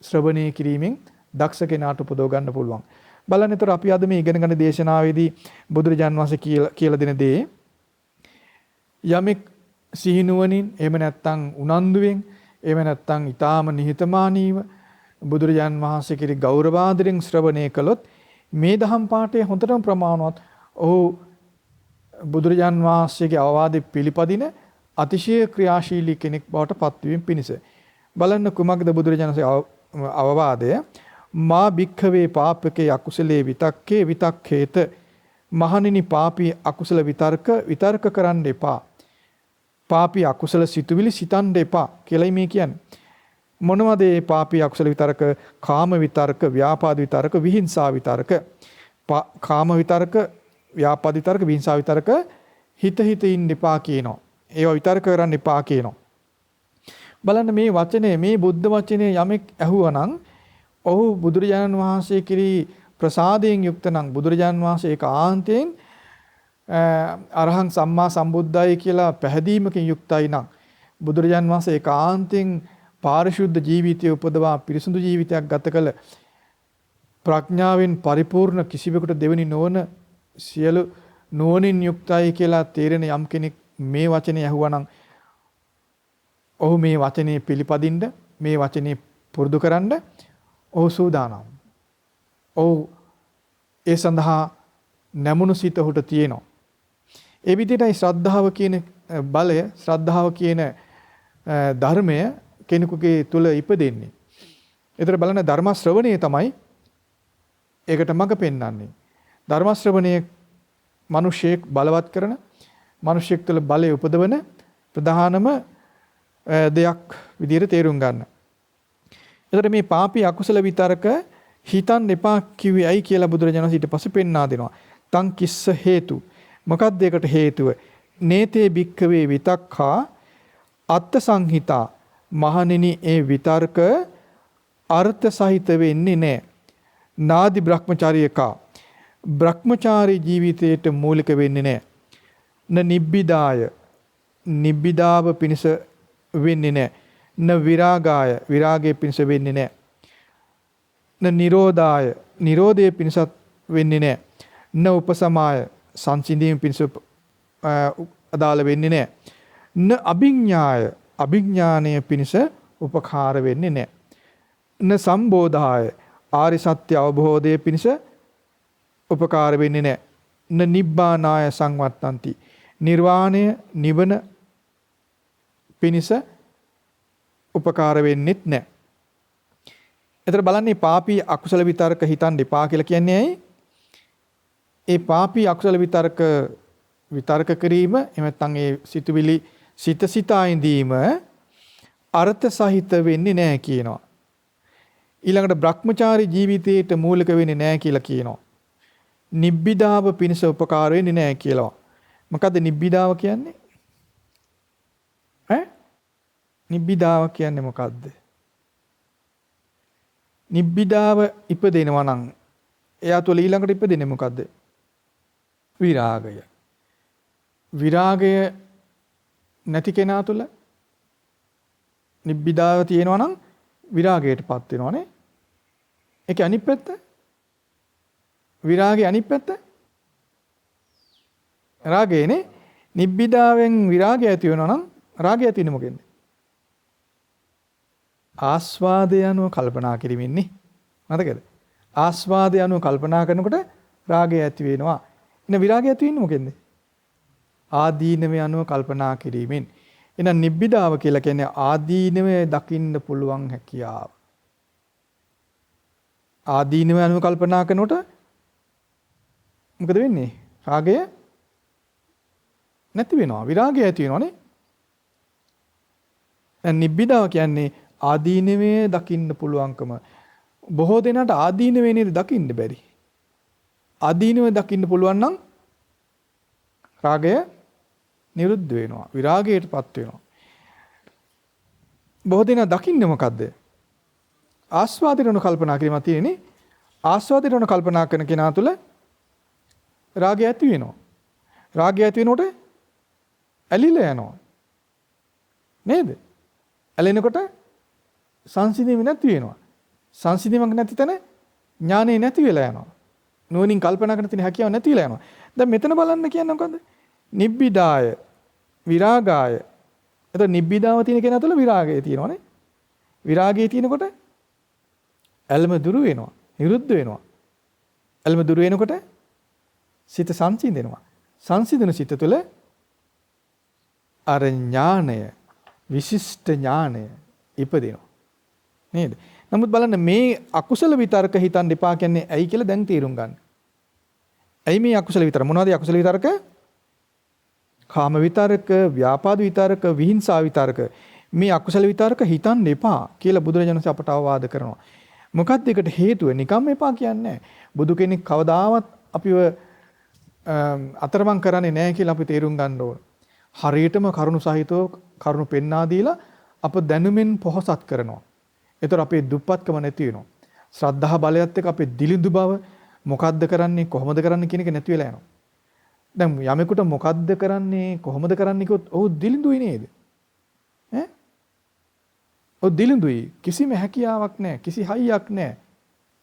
ශ්‍රවණය කිරීමෙන් දක්ෂ කෙනාට උපදව ගන්න පුළුවන්. බලන්න ඒතර අපි අද මේ ඉගෙන ගන්න දේශනාවේදී බුදුරජාන් වහන්සේ කියලා දෙන දේ යමෙක් සිහිනුවණින් එහෙම නැත්නම් උනන්දුවෙන් එහෙම නැත්නම් ඊටාම නිහතමානීව බුදුරජාන් වහන්සේ කෙරෙහි ගෞරවාදරෙන් ශ්‍රවණය කළොත් මේ දහම් පාඨය හොඳටම ප්‍රමාණවත්. ඔහු බුදුරජාන් වහන්සේගේ අවවාදෙ පිළිපදින අතිශය ක්‍රියාශීලී කෙනෙක් බවට පත්වීම පිණිස. බලන්න කුමක්ද බුදුරජාණන්සේ අවවාදය? මා භික්ඛවේ පාපකේ අකුසලේ විතක්කේ විතක්ඛේත. මහණෙනි පාපී අකුසල විතර්ක කරන්න එපා. පාපී අකුසල සිතුවිලි සිතන්න එපා කියලායි මේ කියන්නේ. මොනවද මේ පාපී අකුසල විතර්ක? කාම විතර්ක, ව්‍යාපාද විතර්ක, විහිංසා විතර්ක. කාම විතර්ක, ව්‍යාපාද විතර්ක, විහිංසා විතර්ක හිත ඉන්න එපා කියනවා. ඒවා විතර්ක කරන්න එපා කියනවා. බලන්න මේ වචනේ, මේ බුද්ධ වචනේ යමෙක් ඇහුවනම් ඔහු බුදුරජාණන් වහන්සේ කිරී ප්‍රසාදයෙන් යුක්ත නම්, බුදුරජාණන් වහන්සේ ඒකාන්තයෙන් අරහං සම්මා සම්බුද්දයි කියලා පැහැදීමකින් යුක්තයි නම්, බුදුරජාණන් වහන්සේ ඒකාන්තයෙන් පාරිශුද්ධ ජීවිතය උපදවා පිරිසුදු ජීවිතයක් ගත කළ ප්‍රඥාවෙන් පරිපූර්ණ කිසිවෙකුට දෙවෙනි නොවන සියලු නුවණින් යුක්තයි කියලා තේරෙන යම් කෙනෙක් මේ වචනේ ඇහුවනම් ඔහු මේ වචනේ පිළිපදින්න, මේ වචනේ පුරුදු කරන්න ඔහු සූදානම්. ඔහු ඒ සඳහා නැමුණු සිත ඔහුට තියෙනවා. ඒ විදිහටයි ශ්‍රද්ධාව කියන බලය, ශ්‍රද්ධාව කියන ධර්මය කෙනෙකුගේ තුල ඉපදෙන්නේ. ඒතර බලන්න ධර්ම ශ්‍රවණය තමයි ඒකට මඟ පෙන්වන්නේ. ධර්ම ශ්‍රවණයේ මිනිසෙක් බලවත් කරන මිනිසෙක් තුළ බලය උපදවන ප්‍රධානම දෙයක් විදිහට තේරුම් ගන්න. එතකොට මේ පාපී අකුසල විතරක හිතන් එපා කිව්වේ ඇයි කියලා බුදුරජාණන් වහන්සේ ඊට පස්සේ පෙන්වා දෙනවා. තං කිස්ස හේතු. මොකක්ද ඒකට හේතුව? නේතේ භික්ඛවේ විතක්ඛා අත්ථ සංහිතා. මහණෙනි ඒ විතර්ක අර්ථ සහිත වෙන්නේ නැහැ. නාදි බ්‍රහ්මචාරියකා. බ්‍රහ්මචාරී ජීවිතයට මූලික වෙන්නේ නැහැ. න නිබ්බිදාය. නිබ්බිදාව පිණිස වෙන්නේ නැහැ. න විරාගාය. විරාගයේ පිණිස වෙන්නේ නැහැ. න නිරෝධාය. නිරෝධයේ පිණිසත් වෙන්නේ නැහැ. න උපසමාය. සංසිඳීම පිණිස අදාළ වෙන්නේ නැහැ. න අභිඥාය. අභිඥානය පිණිස උපකාර වෙන්නේ නැහැ. න සම්බෝධාය. ආරි සත්‍ය අවබෝධයේ පිණිස උපකාර වෙන්නේ නැහැ. න නිබ්බානාය සංවත්තಂತಿ. නිර්වාණය නිවන පිණිස උපකාර වෙන්නෙත් නැහැ. එතන බලන්නේ පාපී අකුසල විතරක හිතන් දෙපා කියලා කියන්නේ ඇයි? ඒ පාපී අකුසල විතරක කිරීම එහෙම නැත්නම් ඒ සිතුවිලි සිතා ඉඳීම අර්ථ සහිත වෙන්නේ නැහැ කියනවා. ඊළඟට බ්‍රහ්මචාරී ජීවිතයට මූලික වෙන්නේ නැහැ කියලා කියනවා. නිබ්බිදාව පිණිස උපකාර වෙන්නේ නැහැ කියලා. මොකද්ද නිබ්බිදාව කියන්නේ? නිබ්බිදාව කියන්නේ මොකද්ද? නිබ්බිදාව ඉපදෙනවා නම් එයා තුළ ඊළඟට ඉපදෙන්නේ මොකද්ද? විරාගය. විරාගය නැති කෙනා තුළ නිබ්බිදාව තියෙනවා නම් විරාගයටපත් වෙනවනේ. ඒකේ අනිත් පැත්ත විරාගයේ අනිත් පැත්ත රාගයනේ. නිබ්බිදාවෙන් විරාගය ඇති වෙනවා නම් රාගය ඇති වෙන්නේ මොකෙන්ද? ආස්වාදය අනුව කල්පනා කිරීමෙන්නේ. මතකද? ආස්වාදය අනුව කල්පනා කරනකොට රාගය ඇති වෙනවා. එන විරාගය ඇති වෙන්නේ මොකෙන්ද? ආදීනවේ අනුව කල්පනා කිරීමෙන්. එහෙනම් නිබ්බිදාව කියලා කියන්නේ ආදීනවේ දකින්න පුළුවන් හැකියාව. ආදීනවේ අනුව කල්පනා කරනකොට මොකද වෙන්නේ? රාගය නැති වෙනවා. විරාගය ඇති වෙනවනේ. දැන් නිබ්බිදාව කියන්නේ ආදීනවේ දකින්න පුළුවන්කම. බොහෝ දෙනාට ආදීනවේ නේද දකින්න බැරි. ආදීනවේ දකින්න පුළුවන් නම් රාගය නිරුද්ධ වෙනවා. විරාගයටපත් වෙනවා. බොහෝ දෙනා දකින්නේ මොකද්ද? ආස්වාදයට කල්පනා කිරීමක් තියෙන්නේ. ආස්වාදයට කල්පනා කරන කෙනා තුළ රාගය ඇති වෙනවා. රාගය ඇති වෙනකොට ඇලිලා යනවා. නේද? ඇලෙනකොට සංසිඳීම නැති වෙනවා. සංසිඳීමක් නැති තැන ඥානෙ නැති වෙලා යනවා. නුවණින් කල්පනා කරන තියෙන හැකියාව නැති වෙලා යනවා. දැන් මෙතන බලන්න කියන්නේ මොකද්ද? නිබ්බිදාය විරාගාය. එතකොට නිබ්බිදාව තියෙන කෙනා තුළ විරාගය තියෙනවනේ. විරාගය තියෙනකොට ඇල්ම දුරු වෙනවා. නිරුද්ධ වෙනවා. ඇල්ම දුරු වෙනකොට සිත සංසිඳෙනවා. සංසිඳන සිත තුළ අර ඥානය විශිෂ්ට ඥානය ඉපදිනවා. නේද? නමුත් බලන්න මේ අකුසල විතරක හිතන් දෙපා කියන්නේ ඇයි කියලා දැන් තේරුම් ගන්න. ඇයි මේ අකුසල විතර? මොනවද අකුසල විතරක? කාම විතරක, ව්‍යාපාද විතරක, විහිංසා විතරක. මේ අකුසල විතරක හිතන් දෙපා කියලා බුදුරජාණන් වහන්සේ අපට අවවාද කරනවා. මොකක්ද ඒකට හේතුව? නිකම් එපා කියන්නේ බුදු කෙනෙක් කවදාවත් අපිව අතරමං කරන්නේ නැහැ කියලා අපි තේරුම් ගන්න ඕන. හරියටම කරුණු සහිතව කරුණු පෙන්වා දීලා අප දැනුමින් පොහොසත් කරනවා. ඒතර අපේ දුප්පත්කම නැති වෙනවා. ශ්‍රද්ධා බලයත් එක්ක අපේ දිලිඳු බව මොකද්ද කරන්නේ කොහොමද කරන්නේ කියන එක නැති වෙලා යනවා. දැන් යමෙකුට මොකද්ද කරන්නේ කොහොමද කරන්නේ කිව්වොත් ඔහු දිලිඳුයි නේද? ඈ? ඔහු දිලිඳුයි. කිසිම හැකියාවක් නැහැ. කිසි හයියක් නැහැ.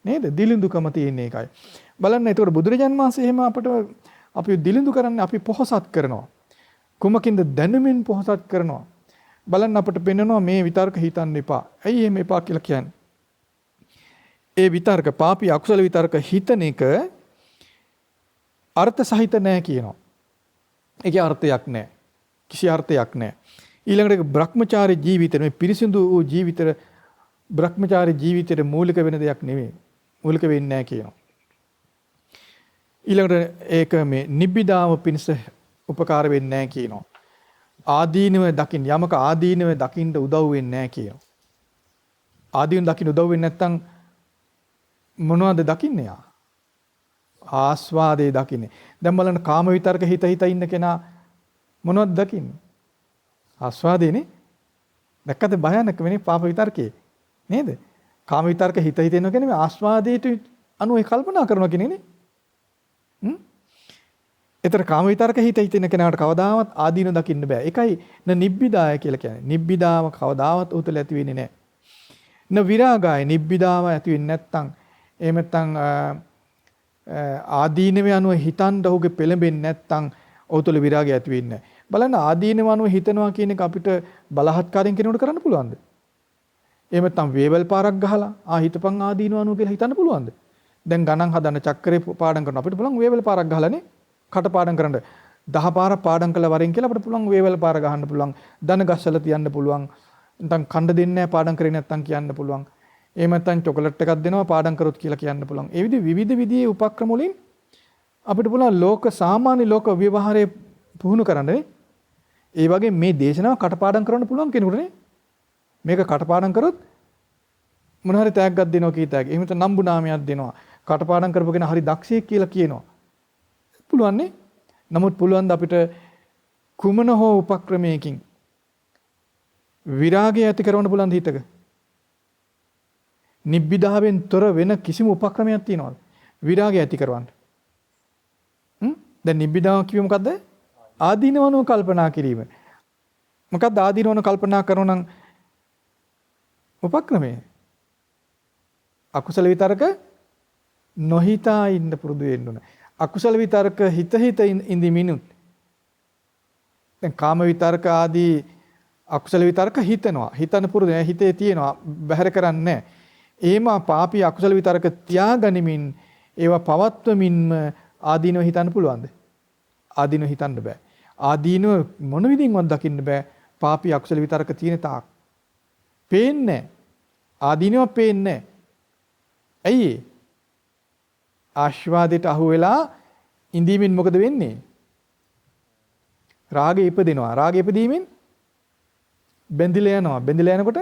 නේද? දිලිඳුකම තියෙන එකයි. බලන්න ඒතකොට බුදුරජාන් වහන්සේ එහෙම අපට අපි දිලිඳු කරන්නේ අපි පොහොසත් කරනවා. කුමකින්ද දැනුමින් පොහොසත් කරනවා. බලන්න අපට පෙන්වනවා මේ විතර්ක හිතන්න එපා. ඇයි එහෙම එපා කියලා කියන්නේ? ඒ විතර්ක පාපී අකුසල විතර්ක හිතන එක අර්ථ සහිත නැහැ කියනවා. ඒකේ අර්ථයක් නැහැ. කිසි අර්ථයක් නැහැ. ඊළඟට බ්‍රහ්මචාරී ජීවිතේ මේ පිරිසිදු වූ ජීවිතේ බ්‍රහ්මචාරී ජීවිතේ මූලික වෙන දෙයක් නෙවෙයි. මූලික වෙන්නේ නැහැ කියනවා. ඊළඟට ඒක මේ නිබ්බිදාව පිණිස උපකාර වෙන්නේ නැහැ කියනවා. ආදීනව දකින්න යමක ආදීනව දකින්න උදව් වෙන්නේ නැහැ කියනවා. ආදීන දකින්න උදව් වෙන්නේ නැත්නම් මොනවද දකින්නේ යා? ආස්වාදේ දකින්නේ. දැන් බලන්න කාම විතරක හිත ඉන්න කෙනා මොනවද දකින්නේ? ආස්වාදේනේ. දැක්කද භයානක වෙන්නේ පාප විතරකේ නේද? කාම විතරක හිත ඉන්නවා කියන්නේ ආස්වාදයට අනුව කල්පනා කරනවා කියන්නේ නේ. ඒතර කාම විතරක හිත ඉන්න කෙනාට කවදාවත් ආදීන දකින්න බෑ. ඒකයි නිබ්බිදාය කියලා කියන්නේ. නිබ්බිදාව කවදාවත් උතල ඇති වෙන්නේ නැහැ. විරාගාය නිබ්බිදාව ඇති වෙන්නේ නැත්නම් එහෙම නැත්නම් ආදීනවේ අනුව හිතන්න ඔහුගේ පෙළඹෙන්නේ නැත්නම් ඔහු තුළ විරාගය ඇති වෙන්නේ නැහැ. බලන්න ආදීනව අනුව හිතනවා කියන එක අපිට බලහත්කාරයෙන් කෙනෙකුට කරන්න පුළුවන්ද? එහෙම නැත්නම් වේවල් පාරක් ගහලා හිතපන් ආදීනව අනුව කියලා හිතන්න පුළුවන්ද? දැන් ගණන් හදන්න චක්‍රේ පාඩම් කරන අපිට පුළුවන් වේවල් පාරක් ගහලානේ කට පාඩම් කරන්න 10 පාරක් පාඩම් කළා වරෙන් කියලා අපිට පුළුවන් වේවල් පාර ගහන්න පුළුවන් දන ගස්සලා තියන්න පුළුවන් නැත්නම් කණ්ඩ දෙන්නේ නැහැ පාඩම් කරේ නැත්නම් කියන්න පුළුවන්. එහෙම නැත්නම් චොකලට් එකක් දෙනවා පාඩම් කරොත් කියලා කියන්න පුළුවන්. ඒ විවිධ විදිහේ උපක්‍රම වලින් අපිට පුළුවන් ලෝක සාමාන්‍ය ලෝක ව්‍යවහාරයේ පුහුණු කරන්නේ. ඒ වගේ මේ දේශනාව කටපාඩම් කරන්න පුළුවන් කෙනෙකුට නේ. මේක කටපාඩම් කරොත් මොන හරි තෑග්ගක් දෙනවා කීතෑග. එහෙම නැත්නම් නම්බු නාමයක් දෙනවා. කටපාඩම් කරපගෙන හරි දක්ෂයෙක් කියලා කියනවා. පුළුවන් නේ. නමුත් පුළුවන් ද අපිට කුමන හෝ උපක්‍රමයකින් විරාගය ඇති කරවන්න පුළුවන් හිතක? නිබ්බිදාවෙන් තොර වෙන කිසිම උපක්‍රමයක් තියනවද? විරාගය ඇති කරවන්න. දැන් නිබ්බිදාව කිව්වෙ මොකද්ද? ආදීනවනෝ කල්පනා කිරීම. මොකද්ද ආදීනවනෝ කල්පනා කරනවා නම් උපක්‍රමය? අකුසල විතරක නොහිතා ඉන්න පුරුදු වෙන්න ඕන. අකුසල විතරක හිත ඉඳිමිනුත් දැන් කාම විතරක ආදී අකුසල විතරක හිතනවා. හිතන පුරුදු නෑ හිතේ තියෙනවා බැහැර කරන්නේ නෑ. එහෙම පාපී අකුසල විතරක තියාගනිමින් ඒවා පවත්වමින්ම ආදීනව හිතන්න පුළුවන්ද? ආදීනව හිතන්න බෑ. ආදීනව මොන විදිහින්වත් දකින්න බෑ. පාපී අකුසල විතරක තියෙන තාක්. පේන්නේ ආදීනව පේන්නේ. ඇයි? ආශ්වාදයට අහු වෙලා ඉඳීමෙන් මොකද වෙන්නේ? රාගය ඉපදිනවා. රාගය ඉපදීමෙන් බැඳිලා යනවා. බැඳිලා යනකොට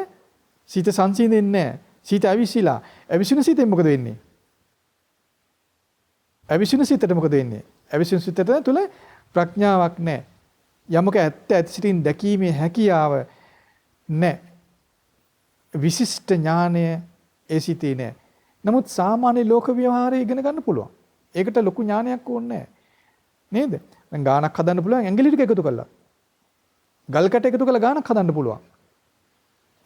සිත සංසිඳෙන්නේ නැහැ. සිත ඇවිසිලා. ඇවිසින සිතෙන් මොකද වෙන්නේ? ඇවිසින සිතට මොකද වෙන්නේ? ඇවිසින සිතට තුල ප්‍රඥාවක් නැහැ. යමක ඇත්ත ඇති සිටින් දැකීමේ හැකියාව නැහැ. විශිෂ්ට ඥානය ඒ සිතේ නැහැ. නමුත් සාමාන්‍ය ලෝක ව්‍යවහාරය ඉගෙන ගන්න පුළුවන්. ඒකට ලොකු ඥානයක් ඕනේ නැහැ. නේද? දැන් ගානක් හදන්න පුළුවන් ඇඟිලි ටික එකතු කරලා. ගල් කැට එකතු කරලා ගානක් හදන්න පුළුවන්.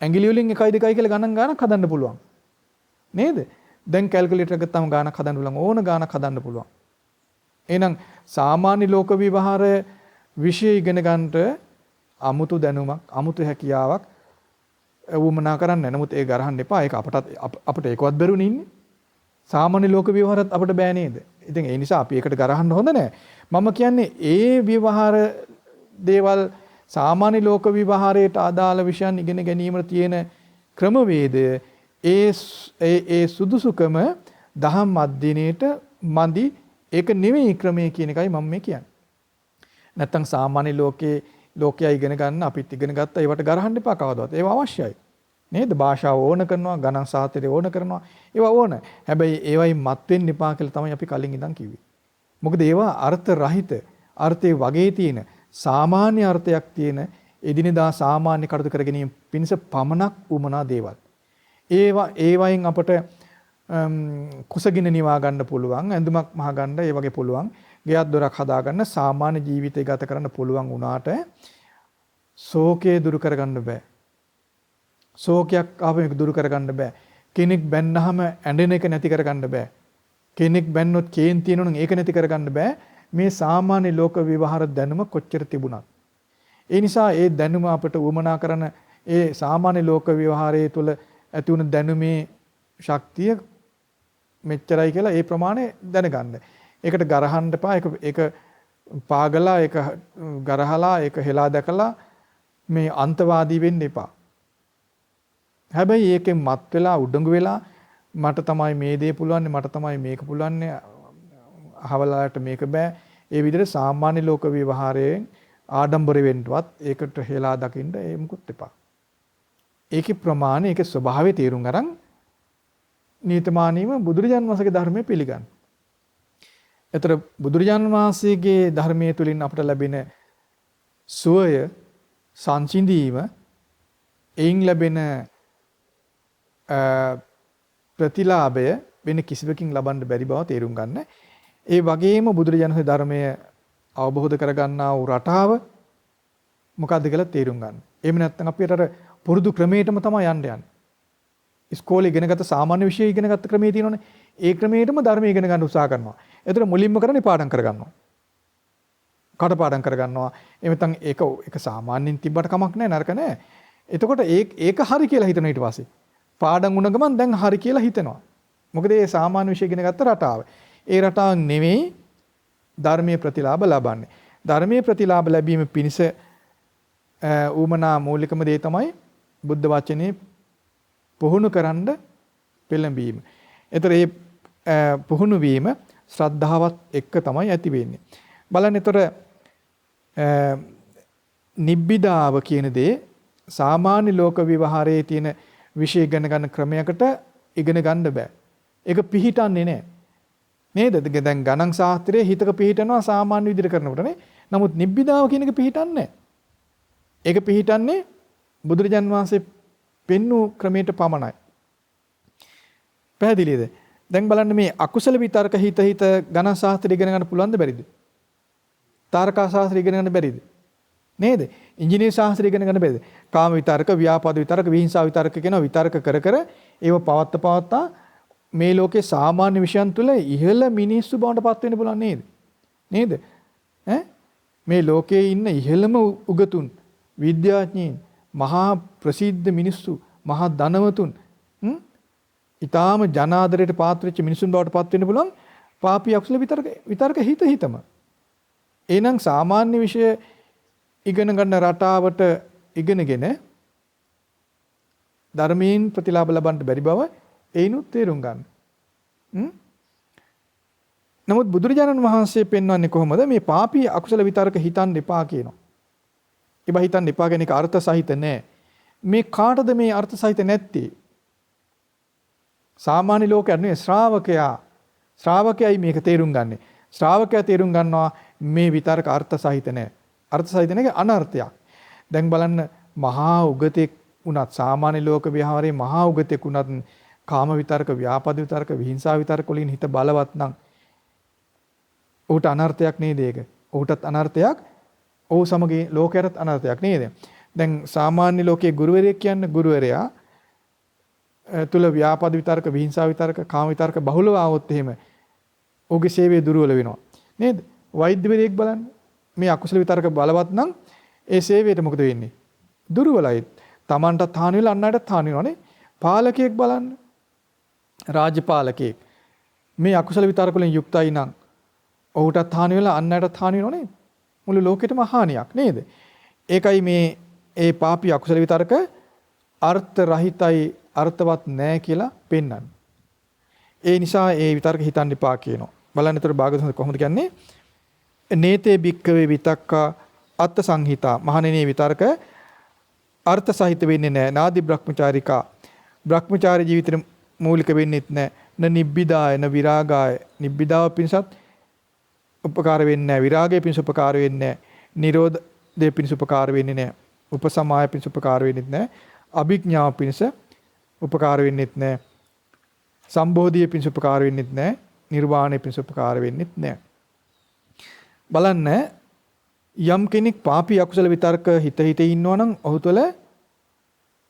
ඇඟිලි වලින් 1 2 කියලා ගණන් ගානක් හදන්න පුළුවන්. නේද? දැන් කැල්කියුලේටර් එක ගත්තාම ගානක් හදන්න පුළුවන්. ඕන ගානක් හදන්න පුළුවන්. එහෙනම් සාමාන්‍ය ලෝක විවහාර විෂය ඉගෙන ගන්නට අමුතු දැනුමක්, අමුතු හැකියාවක් වුමනා කරන්න. නමුත් ඒ ගරහන්න එපා. ඒක අපට ඒකවත් බැරුණේ ඉන්නේ. සාමාන්‍ය ලෝක විවහාරත් අපිට බෑ නේද? ඉතින් ඒ නිසා අපි ඒකට ගරහන්න හොඳ නැහැ. මම කියන්නේ ඒ විවහාර දේවල් සාමාන්‍ය ලෝක විවහාරයට අදාළ විෂයන් ඉගෙන ගැනීමට තියෙන ක්‍රමවේදය ඒ සුදුසුකම දහම් අධ්‍යයනයේට මදි. ඒක නෙවෙයි ක්‍රමය කියන එකයි මම මේ කියන්නේ. නැත්තම් සාමාන්‍ය ලෝකයේ ඉගෙන ගන්න අපිත් ඉගෙන ගත්තා ඒවට ගරහන්න එපා කවදාවත්. ඒවා අවශ්‍යයි. නේද? භාෂාව ඕන කරනවා, ගණන් සාහිත්‍ය ඕන කරනවා. ඒවා ඕන. හැබැයි ඒවයි මත් වෙන්න එපා කියලා තමයි අපි කලින් ඉඳන් කිව්වේ. මොකද ඒවා අර්ථ රහිත, අර්ථයේ වගේ තියෙන සාමාන්‍ය අර්ථයක් තියෙන එදිනෙදා සාමාන්‍ය කටයුතු කර ගැනීම පිණිස පමණක් උමනා දේවල්. ඒවයින් අපට කුසගින නිවා ගන්න පුළුවන්, ඇඳුමක් මහ ගන්න ඒ වගේ පුළුවන්, ගෙයක් දොරක් හදා ගන්න සාමාන්‍ය ජීවිතය ගත කරන්න පුළුවන් වුණාට ශෝකය දුරු කරගන්න බෑ. ශෝකයක් ආවම ඒක දුරු කරගන්න බෑ. කෙනෙක් බැන්නාම ඇඬෙන එක නැති කරගන්න බෑ. කෙනෙක් බැන්නොත් කේන් තියෙනවනම් ඒක නැති කරගන්න බෑ. මේ සාමාන්‍ය ලෝක විවහාර දැනුම කොච්චර තිබුණත්. ඒ නිසා ඒ දැනුම අපට උවමනා කරන ඒ සාමාන්‍ය ලෝක විවහාරයේ තුල ඇති වුණ දැනුමේ ශක්තිය මෙච්චරයි කියලා ඒ ප්‍රමාණය දැනගන්න. ඒකට ගරහන්න එපා. ඒක පාගලා ඒක ගරහලා ඒක හෙලා දැකලා මේ අන්තවාදී වෙන්න එපා. හැබැයි ඒකෙන් මත් වෙලා උඩඟු වෙලා මට තමයි මේ දේ පුළුවන් මට තමයි මේක පුළුවන් අහවලාට මේක බෑ. ඒ විදිහට සාමාන්‍ය ලෝක ව්‍යවහාරයෙන් ආඩම්බර වෙන්නවත් ඒකට හේලා දකින්න ඒ මුකුත් එපා. ඒකේ ප්‍රමාණය ඒකේ ස්වභාවය තේරුම් අරන් නීතමානීව බුදුරජාන් වහන්සේගේ ධර්මය පිළිගන්න. ඒතර බුදුරජාන් වහන්සේගේ ධර්මයේ තුලින් අපට ලැබෙන සුවය සංසිඳීම එයින් ලැබෙන ප්‍රතිලාභය වෙන කිසිවකින් ලබන්න බැරි බව තේරුම් ගන්න. ඒ වගේම බුදුරජාණන් වහන්සේ ධර්මය අවබෝධ කරගන්නා වූ රටාව මොකක්ද කියලා තේරුම් ගන්න. එහෙම නැත්නම් අපිට අර පුරුදු ක්‍රමයටම තමයි යන්නේ. ඉස්කෝලේ ඉගෙනගත්ත සාමාන්‍ය විෂය ඉගෙනගත්ත ක්‍රමයේ තියෙනවනේ. ඒ ක්‍රමයටම ධර්මය ඉගෙන ගන්න උත්සාහ කරනවා. ඒතර මුලින්ම කරන්නේ පාඩම් කරගන්නවා. කටපාඩම් කරගන්නවා. එහෙම නැත්නම් ඒක සාමාන්‍යයෙන් තිබ්බට කමක් නැහැ නරක නැහැ. එතකොට ඒක හරි කියලා හිතන ඊට පස්සේ පාඩම් වුණ ගමන් දැන් හරි කියලා හිතනවා. මොකද ඒ සාමාන්‍ය විෂය ඉගෙන ගත්ත රටාව. ඒ රටාව නෙවෙයි ධර්මයේ ප්‍රතිලාභ ලබන්නේ. ධර්මයේ ප්‍රතිලාභ ලැබීම පිණිස ඌමනා මූලිකම දේ තමයි බුද්ධ වචනේ පුහුණු කරන්න පෙළඹීම. ඒතර මේ පුහුණු වීම ශ්‍රද්ධාවත් එක්ක තමයි ඇති වෙන්නේ. බලන්න ඒතර නිබ්බිදාව කියන දේ සාමාන්‍ය ලෝක විවහාරයේ තියෙන විෂය ඉගෙන ගන්න ක්‍රමයකට ඉගෙන ගන්න බෑ. ඒක පිහිටන්නේ නැහැ. නේද? දැන් ගණන් ශාස්ත්‍රයේ හිතක පිහිටනවා සාමාන්‍ය විදිහට කරනකොට නේ. නමුත් නිබ්බිදාව කියන එක පිහිටන්නේ නැහැ. ඒක පිහිටන්නේ බුදුරජාන් වහන්සේ පෙන්වූ ක්‍රමයට පමණයි. පැහැදිලිද? දැන් බලන්න මේ අකුසල විතර්ක හිත ගණන් ශාස්ත්‍රය ඉගෙන ගන්න පුළුවන්ද බැරිද? තාරකා ශාස්ත්‍රය ඉගෙන ගන්න බැරිද? නේද? ඉංජිනේරු ශාස්ත්‍රය ඉගෙන ගන්න බැරිද? කාම විතර්ක, ව්‍යාපාද විතර්ක, විහිංසාව විතර්ක කියන විතර්ක කර ඒව පවත්තා මේ ලෝකේ සාමාන්‍ය විෂයන් තුල ඉහළ මිනිස්සු බවට පත් වෙන්න පුළුවන් නේද? නේද? මේ ලෝකේ ඉන්න ඉහළම උගතුන්, විද්‍යාඥයින්, මහා ප්‍රසිද්ධ මිනිස්සු, මහා ධනවතුන්, ඊටාම ජනාදරයට පාත්‍ර වෙච්ච මිනිසුන් බවට පත් වෙන්න පුළුවන් පාපී අකුසල විතර්ක හිතම. එහෙනම් සාමාන්‍ය විෂය ඉගෙන ගන්න රටාවට ඉගෙනගෙන ධර්මයෙන් ප්‍රතිලාභ ලබන්න බැරි බව ඒනුත් තේරුම් ගන්න. නමුත් බුදුරජාණන් වහන්සේ පෙන්වන්නේ කොහොමද මේ පාපී අකුසල විතර්ක හිතන්න එපා කියනවා. ඒව හිතන්න එපා කියන එක අර්ථ සහිත නෑ. මේ කාටද මේ අර්ථ සහිත නැත්තේ? සාමාන්‍ය ලෝකයක් නෙවෙයි ශ්‍රාවකයයි මේක තේරුම් ගන්නෙ. ශ්‍රාවකයා තේරුම් ගන්නවා මේ විතර්ක අර්ථ සහිත නෑ. අර්ථ සහිත නැක අනර්ථයක්. දැන් බලන්න මහා උගතෙක් වුණත් සාමාන්‍ය ලෝක විහාරයේ මහා උගතෙක් වුණත් කාම විතර්ක, ව්‍යාපාද විතර්ක, විහිංසා විතර්ක වලින් හිත බලවත් නම් ඌට අනර්ථයක් නේද ඒක? ඌටත් අනර්ථයක්, ඔහු සමග ලෝකයටත් අනර්ථයක් නේද? දැන් සාමාන්‍ය ලෝකයේ ගුරුවරයෙක් කියන්නේ ගුරුවරයා තුල ව්‍යාපාද විතර්ක, විහිංසා විතර්ක, කාම විතර්ක බහුලව આવොත් එහෙම ඔහුගේ සේවය දුර්වල වෙනවා. නේද? වෛද්‍යවරයෙක් බලන්න මේ අකුසල විතර්ක බලවත් නම් ඒ සේවයට මොකද වෙන්නේ? දුර්වලයි. Tamanටත් හානි වෙලා අන් අයටත් හානි වෙනවනේ. පාලකයෙක් බලන්න. රාජ්‍යපාලකයෙක් මේ අකුසල විතර්ක වලින් යුක්තයි නම් ඔහුටත් හානි වෙලා අන් අයටත් හානි වෙනවනේ. මුළු ලෝකෙටම හානියක් නේද? ඒකයි මේ ඒ පාපී අකුසල විතර්ක අර්ථ රහිතයි, අර්ථවත් නැහැ කියලා පෙන්වන්නේ. ඒ නිසා ඒ විතර්ක හිතන්න එපා කියනවා. බලන්න ඒතර භාගතුන් කොහොමද කියන්නේ? නේතේ භික්කවේ විතක්කා අත්ථ සංහිතා. මහණෙනි විතර්ක අර්ථ සහිත වෙන්නේ නැහැ. නාදි බ්‍රහ්මචාරිකා. බ්‍රහ්මචාරී ජීවිතේ මූලික වෙන්නේත් නැහැ. න නිබ්බිදාය න විරාගාය. නිබ්බිදාව පිණිසත් උපකාර වෙන්නේ නැහැ. විරාගය පිණිස උපකාර වෙන්නේ නැහැ. නිරෝධය පිණිස උපකාර වෙන්නේ නැහැ. උපසමාය පිණිස උපකාර වෙන්නේත් නැහැ. අභිඥාව පිණිස උපකාර වෙන්නේත් නැහැ. සම්බෝධිය පිණිස උපකාර වෙන්නේත් නැහැ. නිර්වාණය පිණිස උපකාර වෙන්නේත් නැහැ. බලන්න යම් කෙනෙක් පාපී අකුසල විතර්ක හිත ඉන්නවනම් ඔහු තුළ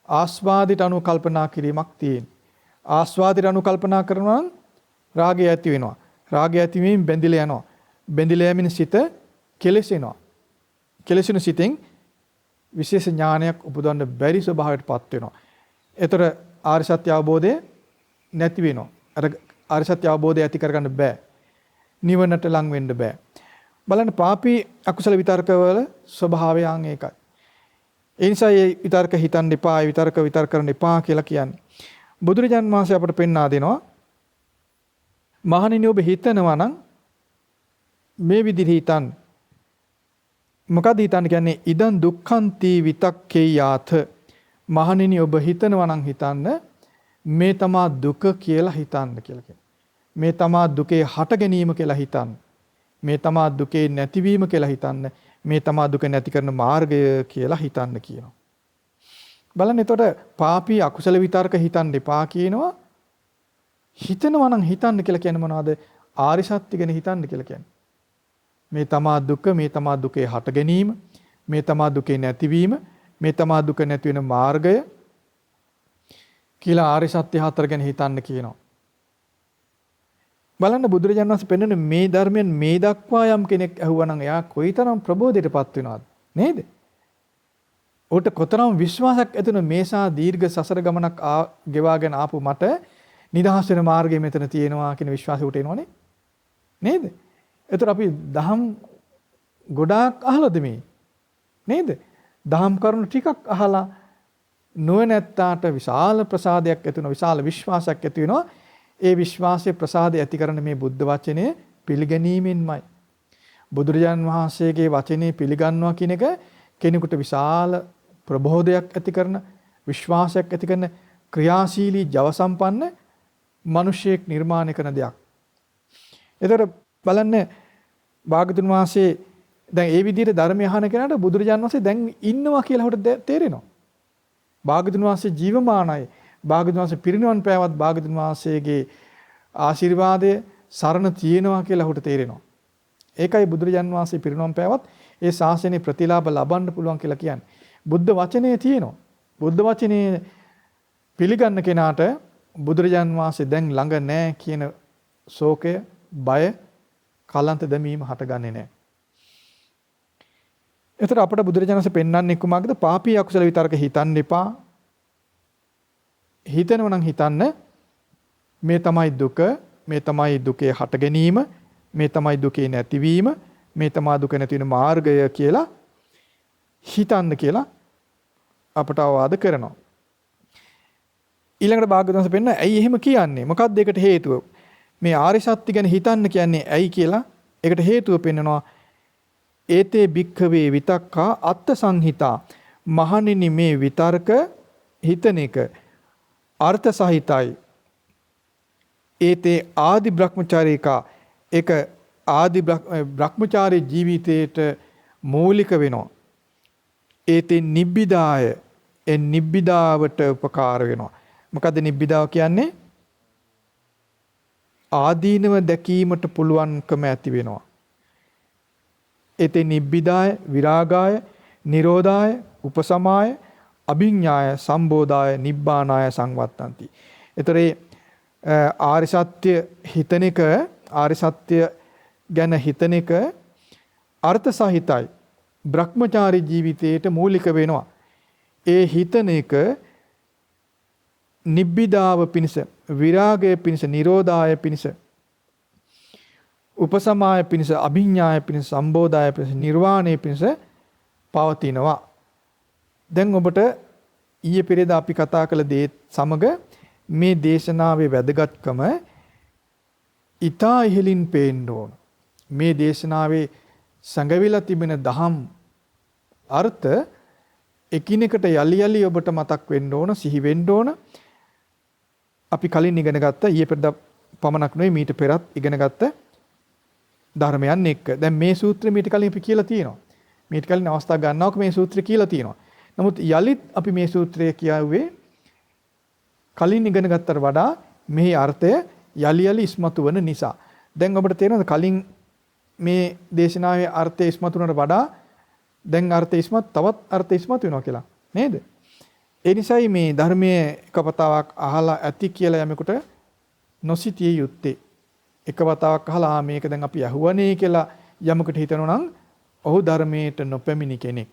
ආස්වාදයට අනුව කල්පනා කිරීමක් තියෙනවා. ආස්වාදයට අනුව කල්පනා කරනවා නම් රාගය ඇති වෙනවා. රාගය ඇති වීම බැඳිලා යනවා. බැඳිලා යමින් සිත කෙලෙසෙනවා. කෙලෙසෙන සිතෙන් විශේෂ ඥානයක් උපදවන්න බැරි ස්වභාවයටපත් වෙනවා. ඒතර ආර්ය සත්‍ය අවබෝධය නැති වෙනවා. අර ආර්ය සත්‍ය අවබෝධය ඇති කරගන්න බෑ. නිවනට ලං වෙන්න බෑ. බලන්න පාපී අකුසල විතර්කවල ස්වභාවයන් ඒකයි. ඒ නිසා මේ විතර්ක හිතන්න එපා, විතර්ක කරන්න එපා කියලා කියන්නේ. බුදුරජාන් වහන්සේ අපට පෙන්වා දෙනවා මහණෙනි ඔබ හිතනවා නම් මේ විදිහට හිතන්න. මොකද හිතන්න කියන්නේ ඉදන් දුක්ඛන්ති විතක්කේ යාත. මහණෙනි ඔබ හිතනවා නම් හිතන්න මේ තමා දුක කියලා හිතන්න කියලා කියනවා. මේ තමා දුකේ හට ගැනීම කියලා හිතන්න. මේ තමා දුකේ නැතිවීම කියලා හිතන්න. මේ තමා දුක නැති කරන මාර්ගය කියලා හිතන්න කියනවා. බලන්න එතකොට පාපී අකුසල විතර්ක හිතන්න එපා කියනවා. හිතනවා නම් හිතන්න කියලා කියන්නේ මොනවද? ආරි සත්‍ය ගැන හිතන්න කියලා කියන්නේ. මේ තමා දුක, මේ තමා දුකේ හට ගැනීම, මේ තමා දුකේ නැතිවීම, මේ තමා දුක නැති වෙන මාර්ගය කියලා ආරි සත්‍ය හතර ගැන හිතන්න කියනවා. බලන්න බුදුරජාණන් වහන්සේ පෙන්වන මේ ධර්මයෙන් මේ දක්වා යම් කෙනෙක් අහුවනම් එයා කොයිතරම් ප්‍රබෝධයටපත් වෙනවද නේද? උට කොතරම් විශ්වාසයක් ඇතිවෙන මේසා දීර්ඝ සසර ගමනක් ගෙවාගෙන ආපු මට නිදහස් වෙන මාර්ගය මෙතන තියෙනවා කියන විශ්වාසය උට එනවනේ නේද? ඒතර අපි දහම් ගොඩාක් අහලාද මේ නේද? දහම් කරුණු ටිකක් අහලා නොනැත්තාට විශාල ප්‍රසාදයක් ඇති වෙනවා, විශාල විශ්වාසයක් ඇති වෙනවා. ඒ විශ්වාසයේ ප්‍රසාදය ඇති කරන මේ බුද්ධ වචනේ පිළිගැනීමෙන්මයි. බුදුරජාන් වහන්සේගේ වචනේ පිළිගන්නවා කියන එක කෙනෙකුට විශාල ප්‍රබෝධයක් ඇති කරන, විශ්වාසයක් ඇති කරන, ක්‍රියාශීලී ජව සම්පන්න මිනිසෙක් නිර්මාණය කරන දෙයක්. ඒතර බලන්න භාගතුන් වහන්සේ දැන් ඒ විදිහට ධර්මය අහන කෙනාට බුදුරජාන් වහන්සේ දැන් ඉන්නවා කියලා හොට තේරෙනවා. භාගතුන් වහන්සේ ජීවමානයි. භාගතුන් වහන්සේ පිරිනිවන් පෑවත් භාගතුන් වහන්සේගේ ආශිර්වාදය සරණ තියෙනවා කියලා හොට තේරෙනවා. ඒකයි බුදුරජාන් වහන්සේ පිරිනිවන් පෑවත් ඒ ශාසනයේ ප්‍රතිලාභ ලබන්න පුළුවන් කියලා කියන්නේ. බුද්ධ වචනේ තියෙනවා. බුද්ධ වචනේ පිළිගන්න කෙනාට බුදුරජාන් වහන්සේ දැන් ළඟ නැහැ කියන ශෝකය, බය, කලන්ත දැමීම හටගන්නේ නැහැ. ඒතර අපට බුදුරජාණන් වහන්සේ පෙන්වන්නේ කුමක්ද? පාපී අකුසල විතරක හිතන්න එපා. හිතනවා නම් හිතන්න මේ තමයි දුක, මේ තමයි දුකේ හට ගැනීම, මේ තමයි දුකේ නැතිවීම, මේ තමයි දුක නැති වෙන මාර්ගය කියලා හිතන්න කියලා අපට අවවාද කරනවා. ඊළඟට භාග්‍යවතුන් වහන්සේ පෙන්න ඇයි එහෙම කියන්නේ? මොකක්ද ඒකට හේතුව? මේ ආර්ය සත්‍ය ගැන හිතන්න කියන්නේ ඇයි කියලා ඒකට හේතුව පෙන්නනවා. ඒතේ භික්ඛවේ විතක්කා අත්ථ සංහිතා. මහණෙනි මේ විතර්ක හිතන එක අර්ථ සහිතයි. ඒතේ ආදි බ්‍රහ්මචාරීකා ඒක ආදි බ්‍රහ්මචාරී ජීවිතයට මූලික වෙනවා. ඒතේ නිබ්බිදාය ඒ නිබ්බිදාවට උපකාර වෙනවා. මොකද නිබ්බිදාව කියන්නේ? ආදීනව දැකීමට පුළුවන්කම ඇති වෙනවා. ඒතේ නිබ්බිදාය, විරාගාය, නිරෝධාය, උපසමාය, අභිඥාය, සම්බෝධාය, නිබ්බානාය සංවත්තಂತಿ. ඒතරේ ආර්ය සත්‍ය හිතන එක, ආර්ය සත්‍ය ගැන හිතන එක අර්ථ සහිතයි. බ්‍රහ්මචාරී ජීවිතයට මූලික වෙනවා. ඒ හිතන එක නිබ්බිදාව පිණිස, විරාගය පිණිස, නිරෝධාය පිණිස, උපසමාය පිණිස, අභිඥාය පිණිස, සම්බෝධාය පිණිස, නිර්වාණය පිණිස පවතිනවා. දැන් ඔබට ඊයේ පෙරේද අපි කතා කළ දේ සමග මේ දේශනාවේ වැදගත්කම ඊටා ඉහළින් පේන්න ඕන. මේ දේශනාවේ සංගවිලා තිබෙන දහම් අර්ථ එකිනෙකට යලි යලි ඔබට මතක් වෙන්න ඕන, සිහි වෙන්න ඕන. අපි කලින් ඉගෙන ගත්ත ඊයේ පෙරේද පමණක් නෙවෙයි මීට පෙරත් ඉගෙන ගත්ත ධර්මයන් එක්ක. දැන් මේ සූත්‍රය මීට කලින් අපි කියලා තියෙනවා. මීට කලින් අවස්ථා ගන්නවක මේ සූත්‍රය කියලා තියෙනවා. නමුත් යලිත් අපි මේ සූත්‍රය කියුවේ කලින් ඉගෙන ගත්තට වඩා මෙහි අර්ථය යලි යලි ඉස්මතු වෙන නිසා. දැන් ඔබට තේරෙනවද කලින් මේ දේශනාවේ අර්ථය ඉස්මතු වුණාට වඩා දැන් අර්ථය තවත් අර්ථය ඉස්මතු වෙනවා කියලා නේද? ඒ නිසායි මේ ධර්මයේ එක වතාවක් අහලා ඇති කියලා යමෙකුට නොසිතිය යුත්තේ. එක වතාවක් අහලා මේක දැන් අපි අහුවනේ කියලා යමෙකුට හිතනවා නම් ඔහු ධර්මයට නොපැමිණි කෙනෙක්.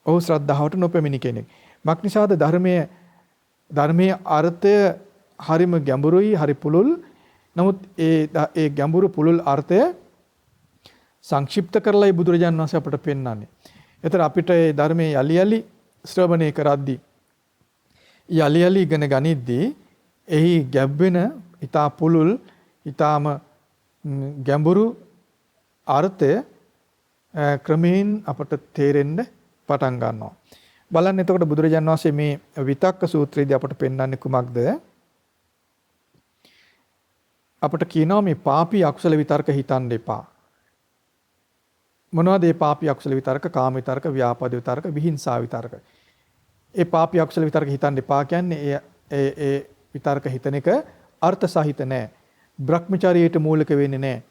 ඔහු ශ්‍රද්ධාවට නොපැමිණි කෙනෙක්. මක්නිසාද ධර්මයේ අර්ථය හරිම ගැඹුරුයි, හරි පුළුල්. නමුත් ඒ ගැඹුරු පුළුල් අර්ථය සංක්ෂිප්ත කරලායි බුදුරජාණන් වහන්සේ අපට පෙන්වන්නේ. ඒතර අපිට මේ ධර්මයේ යලි යලි ශ්‍රවණය කරද්දී යලි යලි ඉගෙන ගනිද්දී එහි ගැබ්වෙන ඊතා පුළුල් ඊතාම ගැඹුරු අර්ථය ක්‍රමයෙන් අපට තේරෙන්න පටන් ගන්නවා. බලන්න එතකොට බුදුරජාණන් වහන්සේ මේ විතක්ක සූත්‍රයේදී අපට පෙන්වන්නේ කුමක්ද? අපට කියනවා මේ පාපී අකුසල විතර්ක හිතන්න එපා. මොනවද මේ පාපී අකුසල විතර්ක? කාම විතර්ක, ව්‍යාපාද විතර්ක, විහිංසා විතර්ක. ඒ පාපී අකුසල විතර්ක හිතන්න එපා කියන්නේ ඒ විතර්ක හිතන එක අර්ථ සහිත නැහැ. භ්‍රමචාරියට මූලික වෙන්නේ නැහැ.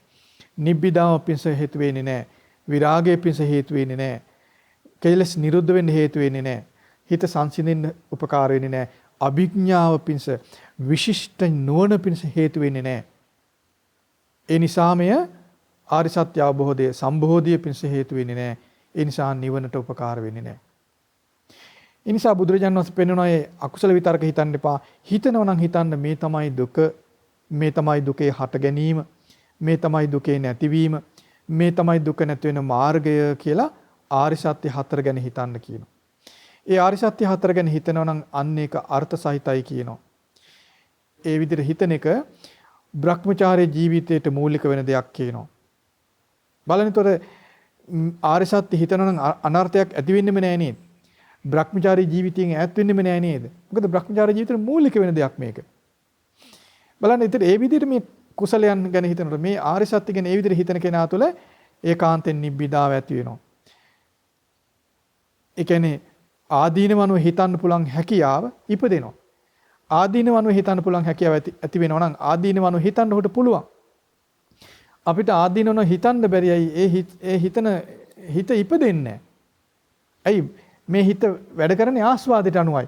නිබ්බිදාව පිණිස හේතු වෙන්නේ නැහැ. විරාගයේ පිණිස හේතු වෙන්නේ නැහැ. කෙලස් නිරුද්ධ වෙන්න හේතු වෙන්නේ නැහැ. හිත සංසිඳෙන්න උපකාර වෙන්නේ නැහැ. අභිඥාව පිණිස විශිෂ්ට නුවණ පිණිස හේතු වෙන්නේ නැහැ. ඒ නිසාමය ආරි සත්‍ය අවබෝධයේ සම්බෝධිය පිණිස හේතු වෙන්නේ නැහැ. ඒ නිසා නිවනට උපකාර වෙන්නේ නැහැ. ඒ නිසා බුදුරජාණන් වහන්සේ පෙන්වනවා මේ අකුසල විතරක හිතන්න එපා. හිතනවා නම් හිතන්න මේ තමයි දුක, මේ තමයි දුකේ හට ගැනීම, මේ තමයි දුකේ නැතිවීම, මේ තමයි දුක නැති වෙන මාර්ගය කියලා ආරි සත්‍ය හතර ගැන හිතන්න කියනවා. ඒ ආරි සත්‍ය හතර ගැන හිතනවා නම් අන්න ඒක අර්ථ සහිතයි කියනවා. ඒ විදිහට හිතන එක භ්‍රමචාරී ජීවිතයට මූලික වෙන දෙයක් කියනවා. බලන්නතොර ආරි සත්‍ය හිතනවා නම් අනර්ථයක් ඇති වෙන්නෙම නෑ නේද? භ්‍රමචාරී ජීවිතයෙන් ඈත් වෙන්නෙම නෑ නේද? මොකද භ්‍රමචාරී ජීවිතේ මූලික වෙන දෙයක් මේක. බලන්න ඉතින් ඒ විදිහට මේ කුසලයන් ගැන හිතනකොට මේ ආරි සත්‍ය ගැන ඒ විදිහට හිතන කෙනා තුළ ඒකාන්තෙන් නිබ්බිදාව ඇති වෙනවා. ඒ කියන්නේ ආදීනවනුව හිතන්න පුළුවන් හැකියාව ඉපදෙනවා. ආදීනවනුව හිතන්න පුළුවන් හැකියාව ඇති වෙනවා නම් ආදීනවනුව හිතන්න උට පුළුවන්. අපිට ආදීනවනුව හිතන්න බැරියයි ඒ හිතන හිත ඉපදෙන්නේ. ඇයි මේ හිත වැඩ කරන්නේ ආස්වාදයට අනුවයි.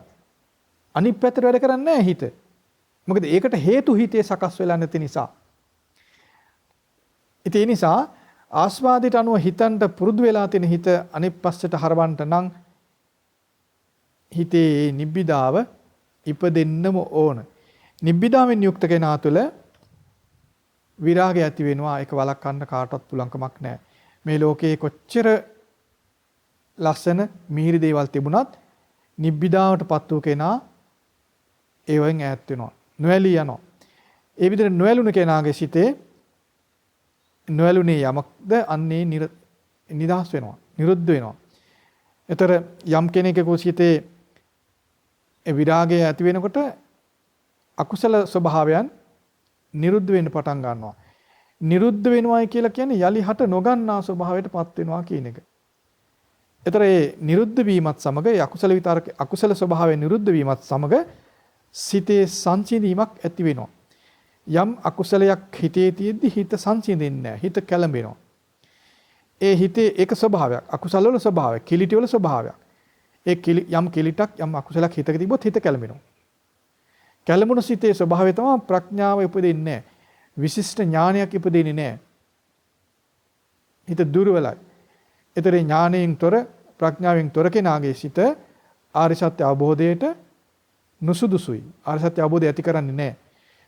අනිත් පැත්තට වැඩ කරන්නේ නැහැ හිත. මොකද ඒකට හේතු හිතේ සකස් වෙලා නැති නිසා. ඒ නිසා ආස්වාදයට අනුව හිතන්න පුරුදු වෙලා තියෙන හිත අනිත් පස්සට හරවන්න නම් හිතේ නිබ්බිදාව ඉපදෙන්නම ඕන. නිබ්බිදාවෙන් යුක්ත කෙනා තුළ විරාගය ඇති වෙනවා. ඒක වළක්වන්න කාටවත් පුළුවන් කමක් නැහැ. මේ ලෝකේ කොච්චර ලස්සන මිහිරි දේවල් තිබුණත් නිබ්බිදාවටපත් වූ කෙනා ඒවෙන් ඈත් වෙනවා. නොඇලී යනවා. ඒ විදිහට නොඇලුන කෙනාගේ සිතේ නොඇලුනේ යමක්ද අන්නේ නිදහස් වෙනවා. නිරුද්ධ වෙනවා. ඒතර යම් කෙනෙකුගේ සිතේ විරාගය ඇති වෙනකොට අකුසල ස්වභාවයන් නිරුද්ධ වෙන්න පටන් ගන්නවා. නිරුද්ධ වෙනවායි කියලා කියන්නේ යලි හට නොගන්නා ස්වභාවයටපත් වෙනවා කියන එක. ඒතර ඒ නිරුද්ධ වීමත් සමග ඒ අකුසල විතරක අකුසල ස්වභාවය නිරුද්ධ වීමත් සමග සිතේ සංසිඳීමක් ඇති වෙනවා. යම් අකුසලයක් හිතේ තියෙද්දි හිත සංසිඳෙන්නේ නැහැ. හිත කැළඹෙනවා. ඒ හිතේ ඒක ස්වභාවයක්. අකුසල වල ස්වභාවයක්, කිලිටි වල ස්වභාවයක්. යම් කිලිටක් යම් අකුසලයක් හිතක තිබ්බොත් හිත කැළඹෙනවා. කැළඹුණු සිතේ ස්වභාවය තමයි ප්‍රඥාව ඉපදෙන්නේ නැහැ. විශිෂ්ට ඥානයක් ඉපදෙන්නේ නැහැ. හිත දුර්වලයි. ඒතර ඥාණයෙන් තොර ප්‍රඥාවෙන් තොර කෙනාගේ සිත ආර්ය සත්‍ය අවබෝධයට නුසුදුසුයි. ආර්ය සත්‍ය අවබෝධය ඇති කරන්නේ නැහැ.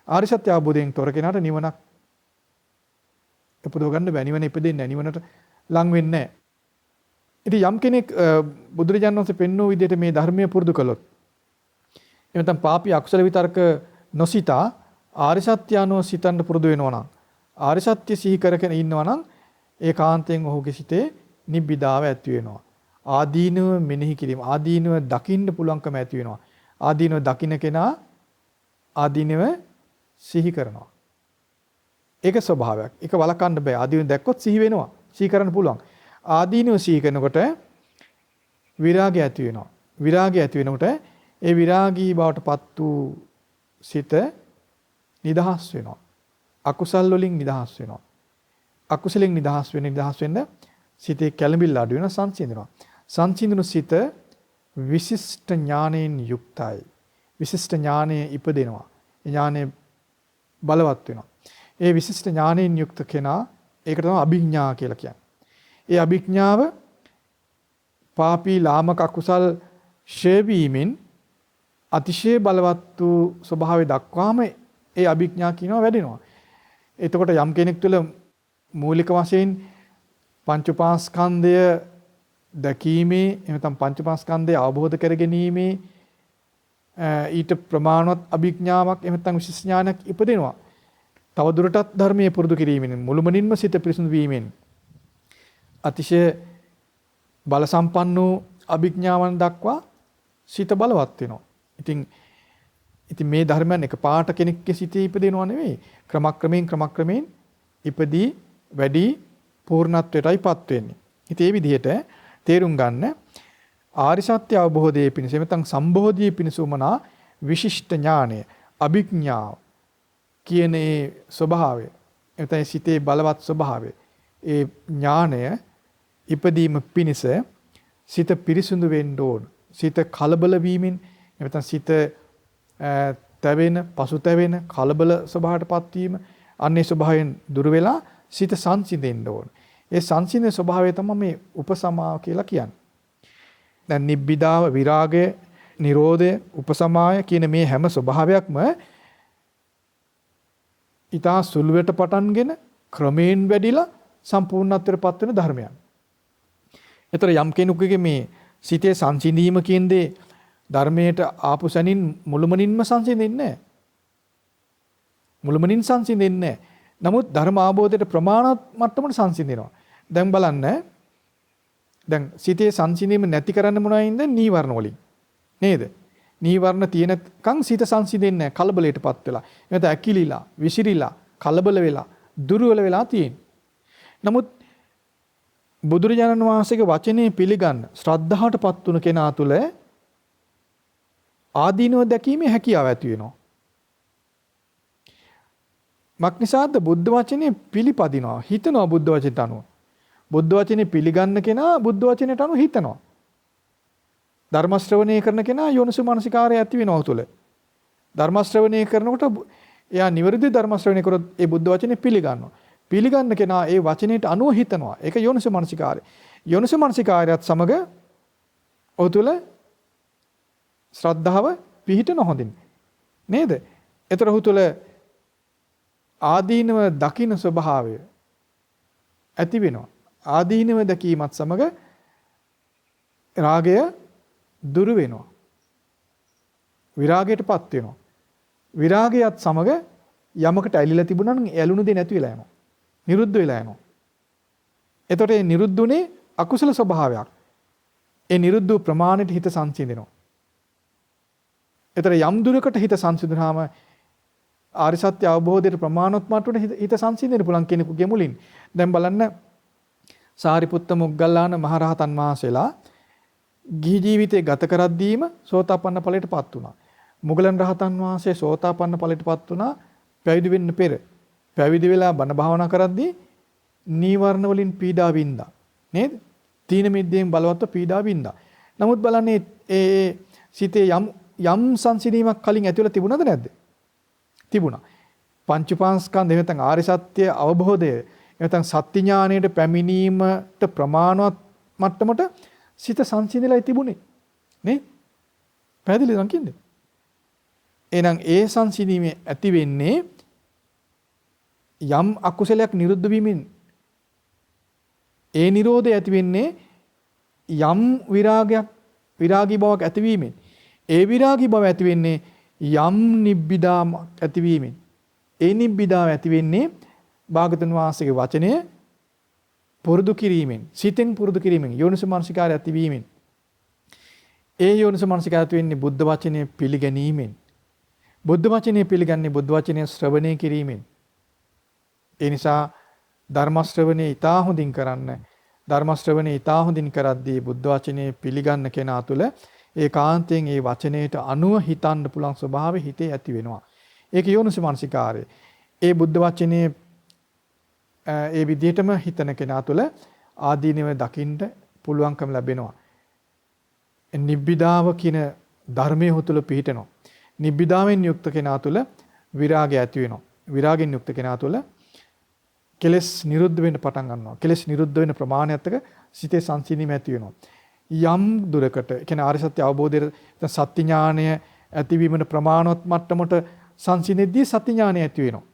ආර්ය සත්‍ය අවබෝධයෙන් තොර කෙනාට නිවනක් උපදව ගන්න බැහැ. නිවන ඉපදෙන්නේ නැහැ. නිවනට ලං වෙන්නේ නැහැ. ඉතින් යම් කෙනෙක් බුදුරජාණන් වහන්සේ පෙන්වූ විදිහට මේ ධර්මයේ පුරුදු කළොත් එතන පාපී අකුසල විතරක නොසිතා ආර්ය සත්‍ය අනුව සිතන්න පුරුදු වෙනවා නම් ආර්ය සත්‍ය සිහි කරගෙන ඉන්නවා නම් ඒකාන්තයෙන් ඔහුගේ සිතේ නිබ්බිදාව ඇති වෙනවා. ආදීනව මෙනෙහි කිරීම, ආදීනව දකින්න පුළුවන්කම ඇති වෙනවා. ආදීනව දකින්න කෙනා ආදීනව සිහි කරනවා. ඒක ස්වභාවයක්. ඒක වළක්වන්න බෑ. ආදීනව දැක්කොත් සිහි වෙනවා. සිහි කරන්න පුළුවන්. ආදීනව සිහි කරනකොට විරාගය ඇති වෙනවා. විරාගය ඇති වෙනකොට ඒ විරාගී බවටපත් වූ සිත නිදහස් වෙනවා. අකුසල් වලින් නිදහස් වෙනවා. අකුසලෙන් නිදහස් වෙන්න සිතේ කැළඹිල්ල අඩු වෙනවා, සංසිඳනවා. සංසිඳුණු සිත විශිෂ්ට ඥානයෙන් යුක්තයි. විශිෂ්ට ඥානයේ ඉපදෙනවා. ඥානය බලවත් වෙනවා. ඒ විශිෂ්ට ඥානයෙන් යුක්ත කෙනා ඒකට තමයි අභිඥා කියලා කියන්නේ. ඒ අභිඥාව පාපී ලාමක අකුසල් ශේවීමෙන් අතිශය බලවත් වූ ස්වභාවය දක්වාම ඒ අභිඥා කියනවා වැඩෙනවා. එතකොට යම් කෙනෙක් තුළ මූලික වශයෙන් පංච උපාස්කන්ධය දැකීමේ එහෙනම් පංචමස්කන්ධය අවබෝධ කර ගැනීමේ ඊට ප්‍රමාණවත් අභිඥාවක් එහෙනම් විශේෂ ඥානයක් ඉපදෙනවා. තව දුරටත් ධර්මයේ පුරුදු කිරීමෙන් මුළුමනින්ම සිත පිරිසුදු වීමෙන් අතිශය බල සම්පන්න වූ අභිඥාවන් දක්වා සිත බලවත් වෙනවා. ඉතින් මේ ධර්මයන් එකපාරට කෙනෙක්ගේ සිතේ ඉපදෙනව නෙවෙයි. ක්‍රමක්‍රමයෙන් ඉපදී වැඩි පූර්ණත්වයටයිපත් වෙන්නේ. ඉතින් මේ විදිහට තේරුම් ගන්න ආරි සත්‍ය අවබෝධයේ පිණිස නැත්නම් සම්බෝධියේ පිණිස උමනා විශිෂ්ට ඥානය අභිඥාව කියන ඒ ස්වභාවය නැත්නම් සිතේ බලවත් ස්වභාවය ඒ ඥානය ඉපදීම පිණිස සිත පිරිසුදු වෙන්න ඕන. සිත කලබල වීමෙන් නැත්නම් සිත තැවෙන පසුතැවෙන කලබල ස්වභාවයටපත් වීම අන්නේ ස්වභාවයෙන් දුර වෙලා සිත සංසිඳෙන්න ඕන. ඒ සංසිඳන ස්වභාවය තමයි මේ උපසමාව කියලා කියන්නේ. දැන් නිබ්බිදාව විරාගය නිරෝධය උපසමාය කියන මේ හැම ස්වභාවයක්ම ඊටා සුළුවට පටන්ගෙන ක්‍රමයෙන් වැඩිලා සම්පූර්ණත්වයටපත් වෙන ධර්මයන්. ඒතර යම් කෙනෙකුගේ මේ සිතේ සංසිඳීම කියන්නේ ධර්මයට ආපු සැනින් මුළුමනින්ම සංසිඳෙන්නේ නැහැ. මුළුමනින් සංසිඳෙන්නේ නැහැ. නමුත් ධර්ම ආબોධයට ප්‍රමාණවත් මට්ටමට සංසිඳෙනවා. දැන් බලන්න දැන් සිතේ සංසිඳීම නැති කරන්න මොනවයින්ද නීවරණ වලින් නේද? නීවරණ තියෙනකන් සිත සංසිඳෙන්නේ නැහැ කලබලයටපත් වෙලා. එතන ඇකිලිලා, විසිරිලා, කලබල වෙලා, දුර්වල වෙලා තියෙන. නමුත් බුදුරජාණන් වහන්සේගේ වචනේ පිළිගන්න ශ්‍රද්ධාවටපත් වුණ කෙනා තුළ ආදීනව දැකීමේ හැකියාව ඇති වෙනවා. මක්නිසාද බුද්ධ වචනේ පිළිපදිනවා හිතනවා බුද්ධ වචනට අනුව. බුද්ධ වචනේ පිළිගන්න කෙනා බුද්ධ වචනයට අනුව හිතනවා. ධර්ම ශ්‍රවණය කරන කෙනා යෝනිසෝ මනසිකාරය ඇති වෙනවා තුළ. ධර්ම ශ්‍රවණය කරනකොට එයා නිවැරදි ධර්ම ශ්‍රවණය කරොත් ඒ බුද්ධ වචනේ පිළිගන්නවා. පිළිගන්න කෙනා ඒ වචනයට අනුව හිතනවා. ඒක යෝනිසෝ මනසිකාරය. යෝනිසෝ මනසිකාරයත් සමග ඔහු තුළ ශ්‍රද්ධාව පිහිටන හොඳින් නේද? ඒතර ඔහු තුළ ආදීනව දකින්න ස්වභාවය ඇති වෙනවා. ආදීනව දැකීමත් සමග රාගය දුරු වෙනවා. විරාගයටපත් වෙනවා. විරාගයත් සමග යමකට ඇලිලා තිබුණා නම් ඇලුණු දෙ නැති වෙලා යනවා. නිරුද්ධ වෙලා යනවා. එතකොට මේ නිරුද්ධුනේ අකුසල ස්වභාවයක්. ඒ නිරුද්ධ ප්‍රමාණයට හිත සංසිඳෙනවා. එතකොට යම් දුරකට හිත සංසිඳුනහම ආරි සත්‍ය අවබෝධයට ප්‍රමාණවත් මට්ටමට හිත සංසිඳෙන්න පුළුවන් කෙනෙකුගේ මුලින්. දැන් බලන්න සාරිපුත්ත මොග්ගල්ලාන මහරහතන් වහන්සේලා ගිහි ජීවිතේ ගත කරද්දීම සෝතාපන්න ඵලයටපත් වුණා. මුගලන් රහතන් වහන්සේ සෝතාපන්න ඵලයටපත් වුණා පැවිදි වෙන්න පෙර. පැවිදි වෙලා බණ භාවනා කරද්දී නීවරණ වලින් පීඩා වින්දා. නේද? තීන මිද්දෙන් බලවත්ව පීඩා වින්දා. නමුත් බලන්නේ ඒ සිතේ යම් සංසිඳීමක් කලින් ඇතිවලා තිබුණද නැද්ද? තිබුණා. පංච උපාස්කන්ධ නැත්නම් ආරි සත්‍ය අවබෝධය නැත්නම් සත්‍ය ඥාණයට පැමිණීමට ප්‍රමාණවත් මට්ටමට සිත සංසිඳිලා තිබුණේ. නේ? පැහැදිලිද නම් කියන්නේ? එහෙනම් ඒ සංසිඳීමේ ඇති වෙන්නේ යම් අකුසලයක් නිරුද්ධ වීමෙන් ඒ නිරෝධය ඇති වෙන්නේ යම් විරාගී බවක් ඇතිවීමෙන් ඒ විරාගී බව ඇති වෙන්නේ යම් නිබ්බිදාවක් ඇතිවීමෙන් ඒ නිබ්බිදාව ඇති වෙන්නේ භාගතුන් වහන්සේගේ වචනය පුරුදු කිරීමෙන් සිතෙන් පුරුදු කිරීමෙන් යෝනිසෝ මනසිකාරය ඇතිවීමෙන් ඒ යෝනිසෝ මනසිකාරය ඇති වෙන්නේ බුද්ධ වචනය පිළිගැනීමෙන් බුද්ධ වචනය පිළිගන්නේ බුද්ධ වචනය ශ්‍රවණය කිරීමෙන්. ඒ නිසා ධර්ම ශ්‍රවණය ඉතා හොඳින් කරන්න. ධර්ම ශ්‍රවණය ඉතා හොඳින් කරද්දී බුද්ධ වචනේ පිළිගන්න කෙනා තුළ ඒකාන්තයෙන් ඒ වචනයට අනුව හිතන්න පුළුවන් ස්වභාවය හිතේ ඇති වෙනවා. ඒක යෝනිසෝ මනසිකාරය. ඒ බුද්ධ වචනේ ඒ විදිහටම හිතන කෙනා තුළ ආදීනව දකින්න පුළුවන්කම ලැබෙනවා. නිබ්බිදාව කියන ධර්මයේ හොතුල පිහිටනවා. නිබ්බිදාවෙන් යුක්ත කෙනා තුළ විරාගය ඇති වෙනවා. විරාගෙන් යුක්ත කෙනා තුළ කෙලස් නිරුද්ධ වෙන්න පටන් ගන්නවා. කෙලස් නිරුද්ධ වෙන ප්‍රමාණයත් එක්ක සිතේ සංසිඳීම ඇති වෙනවා. යම් දුරකට කියන්නේ ආර්ය සත්‍ය අවබෝධයේ සත්‍ය ඥානය ඇතිවීමන ප්‍රමාණවත් මට්ටමට සංසිඳෙද්දී සත්‍ය ඥානය ඇති වෙනවා.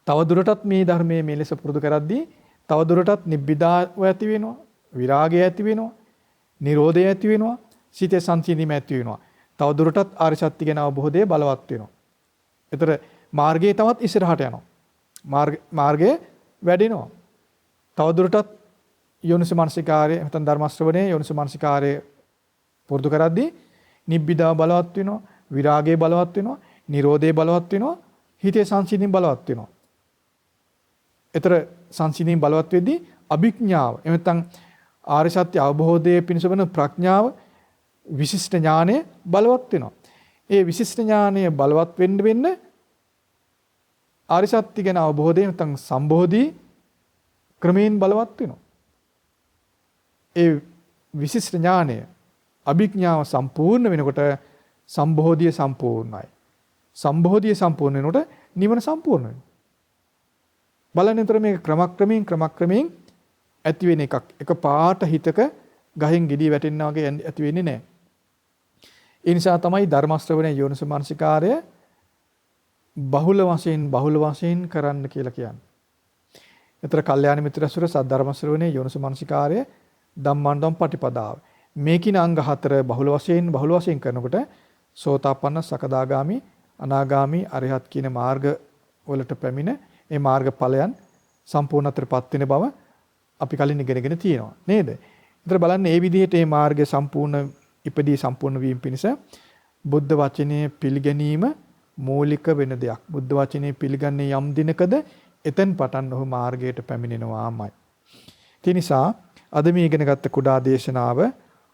තව දුරටත් මේ ධර්මයේ මේ ලෙස පුරුදු කරද්දී තව දුරටත් නිබ්බිදාව ඇති වෙනවා. විරාගය ඇති වෙනවා. නිරෝධය ඇති වෙනවා. සිතේ සංසිඳීම ඇති වෙනවා. තව දුරටත් ආර්ය සත්‍ය ගැන අවබෝධය බලවත් වෙනවා. ඒතර මාර්ගයේ තවත් ඉස්සරහට යනවා. මාර්ගය වැඩෙනවා. තව දුරටත් යෝනිස මනසිකාරය නැත්නම් ධර්ම ශ්‍රවණයේ යෝනිස මනසිකාරය පුරුදු කරද්දී නිබ්බිදා බලවත් වෙනවා. විරාගය බලවත් වෙනවා. නිරෝධය බලවත් වෙනවා. හිතේ සංසිඳීම බලවත් වෙනවා. ඒතර සංසිඳීම බලවත් වෙද්දී අභිඥාව එහෙම නැත්නම් ආර්ය සත්‍ය අවබෝධයේ පිණිස වන ප්‍රඥාව විශිෂ්ට ඥානය බලවත් වෙනවා. ඒ විශිෂ්ට ඥානය බලවත් වෙන්න ආර්ය සත්‍ය ගැන අවබෝධය නැත්නම් සම්බෝධි ක්‍රමයෙන් බලවත් වෙනවා. ඒ විශිෂ්ට ඥානය අභිඥාව සම්පූර්ණ වෙනකොට සම්බෝධිය සම්පූර්ණයි. සම්බෝධිය සම්පූර්ණ වෙනකොට නිවන සම්පූර්ණ වෙනවා. බලන්නතර මේක ක්‍රමක්‍රමයෙන් ඇති වෙන එකක්. එක පාට හිතක ගහෙන් ගෙඩිය වැටෙනා වගේ ඇති වෙන්නේ නැහැ. ඒ නිසා තමයි ධර්ම ශ්‍රවණයේ යෝනිස මනසිකාරය බහුල වශයෙන් කරන්න කියලා කියන්නේ. ඒතර කල්යාණ මිත්‍රසුර සද්ධර්ම ශ්‍රවණයේ යෝනිස මනසිකාරය ධම්මාන්දම් පටිපදාව. මේකින අංග 4 බහුල වශයෙන් කරනකොට සෝතාපන්න, සකදාගාමි, අනාගාමි, අරිහත් කියන මාර්ග වලට පැමිණ ඒ මාර්ග ඵලයන් සම්පූර්ණත්වයටපත් වෙන බව අපි කලින් ඉගෙනගෙන තියෙනවා නේද? ඒතර බලන්න මේ විදිහට මේ මාර්ගය සම්පූර්ණ වීම පිණිස බුද්ධ වචනේ පිළිගැනීම මූලික වෙන දෙයක්. බුද්ධ වචනේ පිළිගන්නේ යම් දිනකද එතෙන් පටන් ඔහු මාර්ගයට පැමිණෙනවාමයි. ඒ නිසා අද මේ ඉගෙනගත්ත කුඩා දේශනාව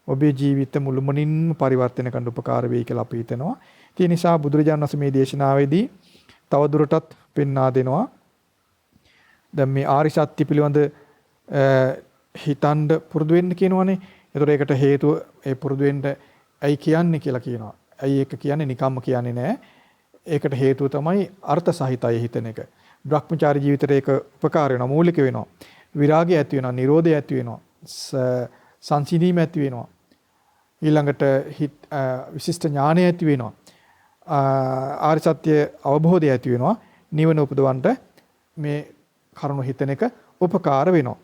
ඔබේ ජීවිත මුළුමනින්ම පරිවර්තන කරන්න උපකාර වෙයි කියලා අපි හිතනවා. ඒ නිසා බුදුරජාණන් වහන්සේ මේ දේශනාවේදී තවදුරටත් පෙන්වා දෙනවා. දැන් මේ ආරි සත්‍ය පිළිබඳ හිතන්න පුරුදු වෙන්න කියනවනේ. ඒතර ඒකට හේතුව ඒ පුරුදු වෙන්න ඇයි කියන්නේ කියලා කියනවා. ඇයි ඒක කියන්නේ නිකම්ම කියන්නේ නෑ. ඒකට හේතුව තමයි අර්ථ සහිතයි හිතන එක. බ්‍රහ්මචාරී ජීවිතේ ඒක උපකාර වෙනවා, මූලික වෙනවා. විරාගය ඇති වෙනවා, නිරෝධය ඇති වෙනවා, සංසිඳීම ඇති වෙනවා. ඊළඟට විශිෂ්ට ඥානය ඇති වෙනවා. ආර්ය සත්‍ය අවබෝධය ඇති වෙනවා. නිවන උපදවන්න මේ කරුණු හිතන එක උපකාර වෙනවා.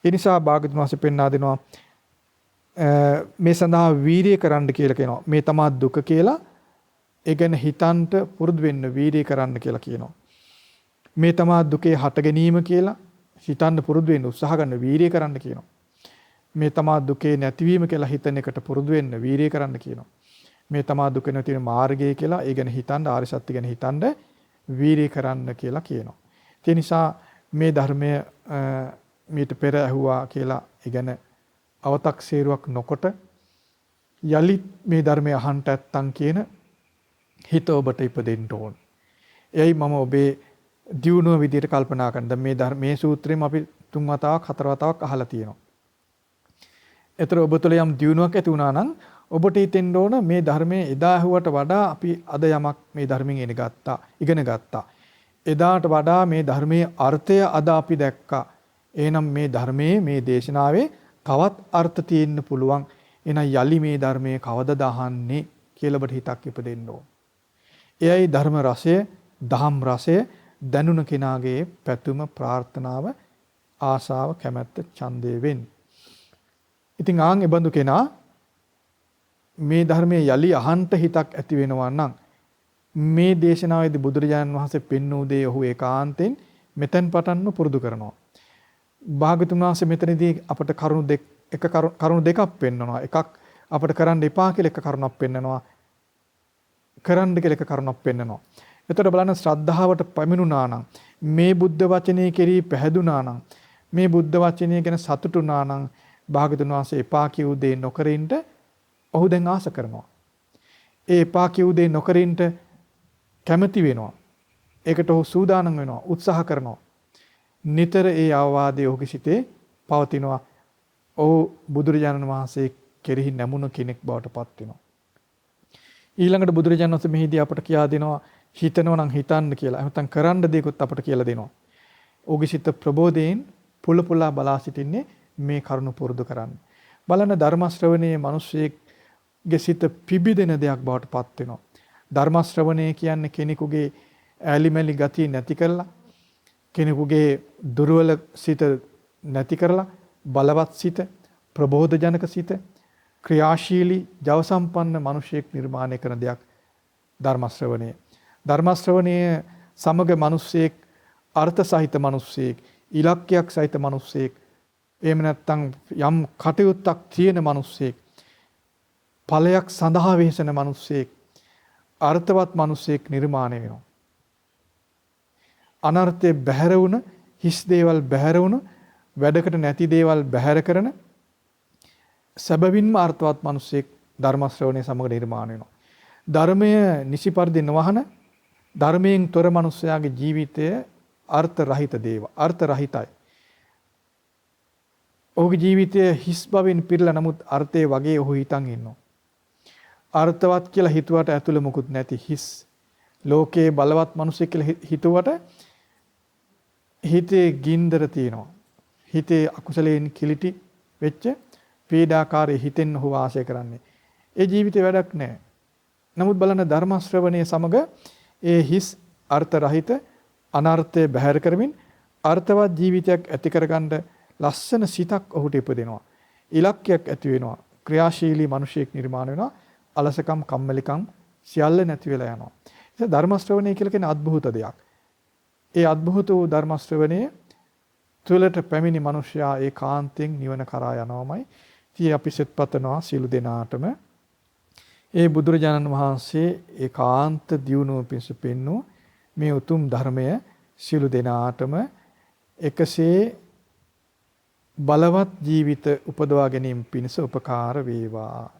ඒ නිසා භාගතුන් වහන්සේ පෙන්වා දෙනවා මේ සඳහා වීරිය කරන්න කියලා කියනවා. මේ තමා දුක කියලා ඒ ගැන හිතන්ට පුරුදු වෙන්න වීරිය කරන්න කියලා කියනවා. මේ තමා දුකේ හට ගැනීම කියලා හිතන්න පුරුදු වෙන්න උත්සාහ ගන්න වීරිය කරන්න කියනවා. මේ තමා දුකේ නැතිවීම කියලා හිතන එකට පුරුදු වෙන්න වීරිය කරන්න කියනවා. මේ තමා දුක නැති වෙන මාර්ගය කියලා ඒ ගැන හිතන්න ආර්ය සත්‍ය ගැන හිතන්න වීරිය කරන්න කියලා කියනවා. ඒ නිසා මේ ධර්මය මීට පෙර ඇහුවා කියලා ඉගෙන අව탁සේරුවක් නොකොට යලි මේ ධර්මය අහන්න නැත්තම් කියන හිත ඔබට ඉපදෙන්න ඕන. එයි මම ඔබේ දියුණුව විදිහට කල්පනා කරන. දැන් මේ මේ සූත්‍රෙම අපි 3 වතාවක් 4 වතාවක් අහලා තියෙනවා. ඒතර ඔබ තුළ යම් දියුණුවක් ඇති වුණා නම් ඔබට හිතෙන්න ඕන මේ ධර්මයේ එදා ඇහුවට වඩා අපි අද යමක් මේ ධර්මයෙන් ඉගෙන ගත්තා. එදාට වඩා මේ ධර්මයේ අර්ථය අද අපි දැක්කා. එහෙනම් මේ ධර්මයේ මේ දේශනාවේ තවත් අර්ථ තියෙන්න පුළුවන්. එහෙනම් යලි මේ ධර්මයේ කවදද අහන්නේ කියලා ඔබට හිතක් ඉපදෙන්න ඕන. එයයි ධර්ම රසය, දහම් රසය දැනුණ කෙනාගේ පැතුම, ප්‍රාර්ථනාව, ආශාව, කැමැත්ත, ඡන්දය වෙන්නේ. ඉතින් ආන් ඒ බඳු කෙනා මේ ධර්මයේ යලි අහන්ට හිතක් ඇති වෙනවා නම් මේ දේශනාවේදී බුදුරජාණන් වහන්සේ පෙන්වූ දේ ඔහු ඒකාන්තයෙන් මෙතෙන් පටන්ම පුරුදු කරනවා. භාගතුන් වහන්සේ මෙතනදී අපට කරුණු දෙකක් පෙන්වනවා. එකක් අපට කරන්න එපා කියලා එක කරුණක් පෙන්වනවා. කරන්න කියලා එක කරුණක් පෙන්වනවා. එතකොට බලන්න ශ්‍රද්ධාවට පැමිණුණා නම් මේ බුද්ධ වචනේ කෙරෙහි පැහැදුනා නම් මේ බුද්ධ වචනේ ගැන සතුටුනා නම් භාගතුන් වහන්සේ එපා කියූ දේ නොකරින්ට ඔහු දැන් ආස කරනවා. ඒ එපා කියූ දේ නොකරින්ට කැමති වෙනවා. ඒකට ඔහු සූදානම් වෙනවා, උත්සාහ කරනවා. නිතර ඒ අවවාදයේ ඔහුගේ සිතේ පවතිනවා. ඔහු බුදුරජාණන් වහන්සේ කෙරෙහි නැමුණු කෙනෙක් බවට පත් වෙනවා. ඊළඟට බුදුරජාණන් වහන්සේ මෙහිදී අපට කියා දෙනවා හිතනවා නම් හිතන්න කියලා. නැත්නම් කරන්න දෙයක්ත් අපට කියලා දෙනවා. ඔහුගේ සිත ප්‍රබෝධයෙන් පුලපුලා බලා සිටින්නේ මේ කරුණ පුරුදු කරන්න. බලන්න ධර්ම ශ්‍රවණයේ මිනිස්සෙගේ සිත පිබිදෙන දෙයක් බවට පත් වෙනවා. ධර්ම ශ්‍රවණය කියන්නේ කෙනෙකුගේ ඈලිමැලි ගතිය නැති කරලා, කෙනෙකුගේ දුර්වල සිත නැති කරලා, බලවත් සිත, ප්‍රබෝධ ජනක සිත, ක්‍රියාශීලී, ජව සම්පන්න මිනිසෙක් නිර්මාණය කරන දෙයක් ධර්ම ශ්‍රවණය. ධර්ම ශ්‍රවණය සමග මිනිසෙක් අර්ථ සහිත මිනිසෙක්, ඉලක්කයක් සහිත මිනිසෙක්, එහෙම නැත්නම් යම් කටයුත්තක් තියෙන මිනිසෙක්, ඵලයක් සඳහා වෙහෙසෙන මිනිසෙක්, අර්ථවත් මිනිසෙක් නිර්මාණය වෙනවා. අනර්ථයේ බැහැර වුණ, හිස් දේවල් බැහැර වුණ, වැඩකට නැති දේවල් බැහැර කරන සැබවින්ම අර්ථවත් මිනිසෙක් ධර්ම ශ්‍රවණය සමග නිර්මාණය වෙනවා. ධර්මය නිසි පරිදි නොවහන, ධර්මයෙන් තොර මිනිසයාගේ ජීවිතය අර්ථ රහිත අර්ථ රහිතයි. ඔහුගේ ජීවිතය හිස් බවින් පිරලා, නමුත් අර්ථයේ වගේ ඔහු හිතන් ඉන්නවා. අර්ථවත් කියලා හිතුවට ඇතුළ මොකුත් නැති හිස්. ලෝකේ බලවත් මිනිසෙක් කියලා හිතුවට හිතේ ගින්දර තියෙනවා. හිතේ අකුසලයෙන් කිලිටි වෙච්ච පීඩාකාරී හිතෙන් ඔහු වාසය කරන්නේ. ඒ ජීවිතේ වැඩක් නැහැ. නමුත් බලන්න ධර්ම ශ්‍රවණයේ සමග ඒ හිස් අර්ථ රහිත අනර්ථය බැහැර කරමින් අර්ථවත් ජීවිතයක් ඇති කරගන්න ලස්සන සිතක් ඔහුට ඉපදෙනවා. ඉලක්කයක් ඇති වෙනවා. ක්‍රියාශීලී මිනිසෙක් නිර්මාණය වෙනවා. අලසකම්, කම්මැලිකම් සියල්ල නැති වෙලා යනවා. ඒක ධර්ම ශ්‍රවණය කියලා කියන අద్භූත දෙයක්. ඒ අద్භූත වූ ධර්ම ශ්‍රවණයේ තුළට පැමිණි මිනිසයා ඒකාන්තයෙන් නිවන කරා යනවාමයි. ඉතින් අපි සෙත්පතනවා සියලු දෙනාටම ඒ බුදුරජාණන් වහන්සේ ඒකාන්ත දියුණුව පිණිස පෙන්වූ මේ උතුම් ධර්මය සියලු දෙනාටම එකසේ බලවත් ජීවිත උපදවා ගැනීම පිණිස උපකාර වේවා.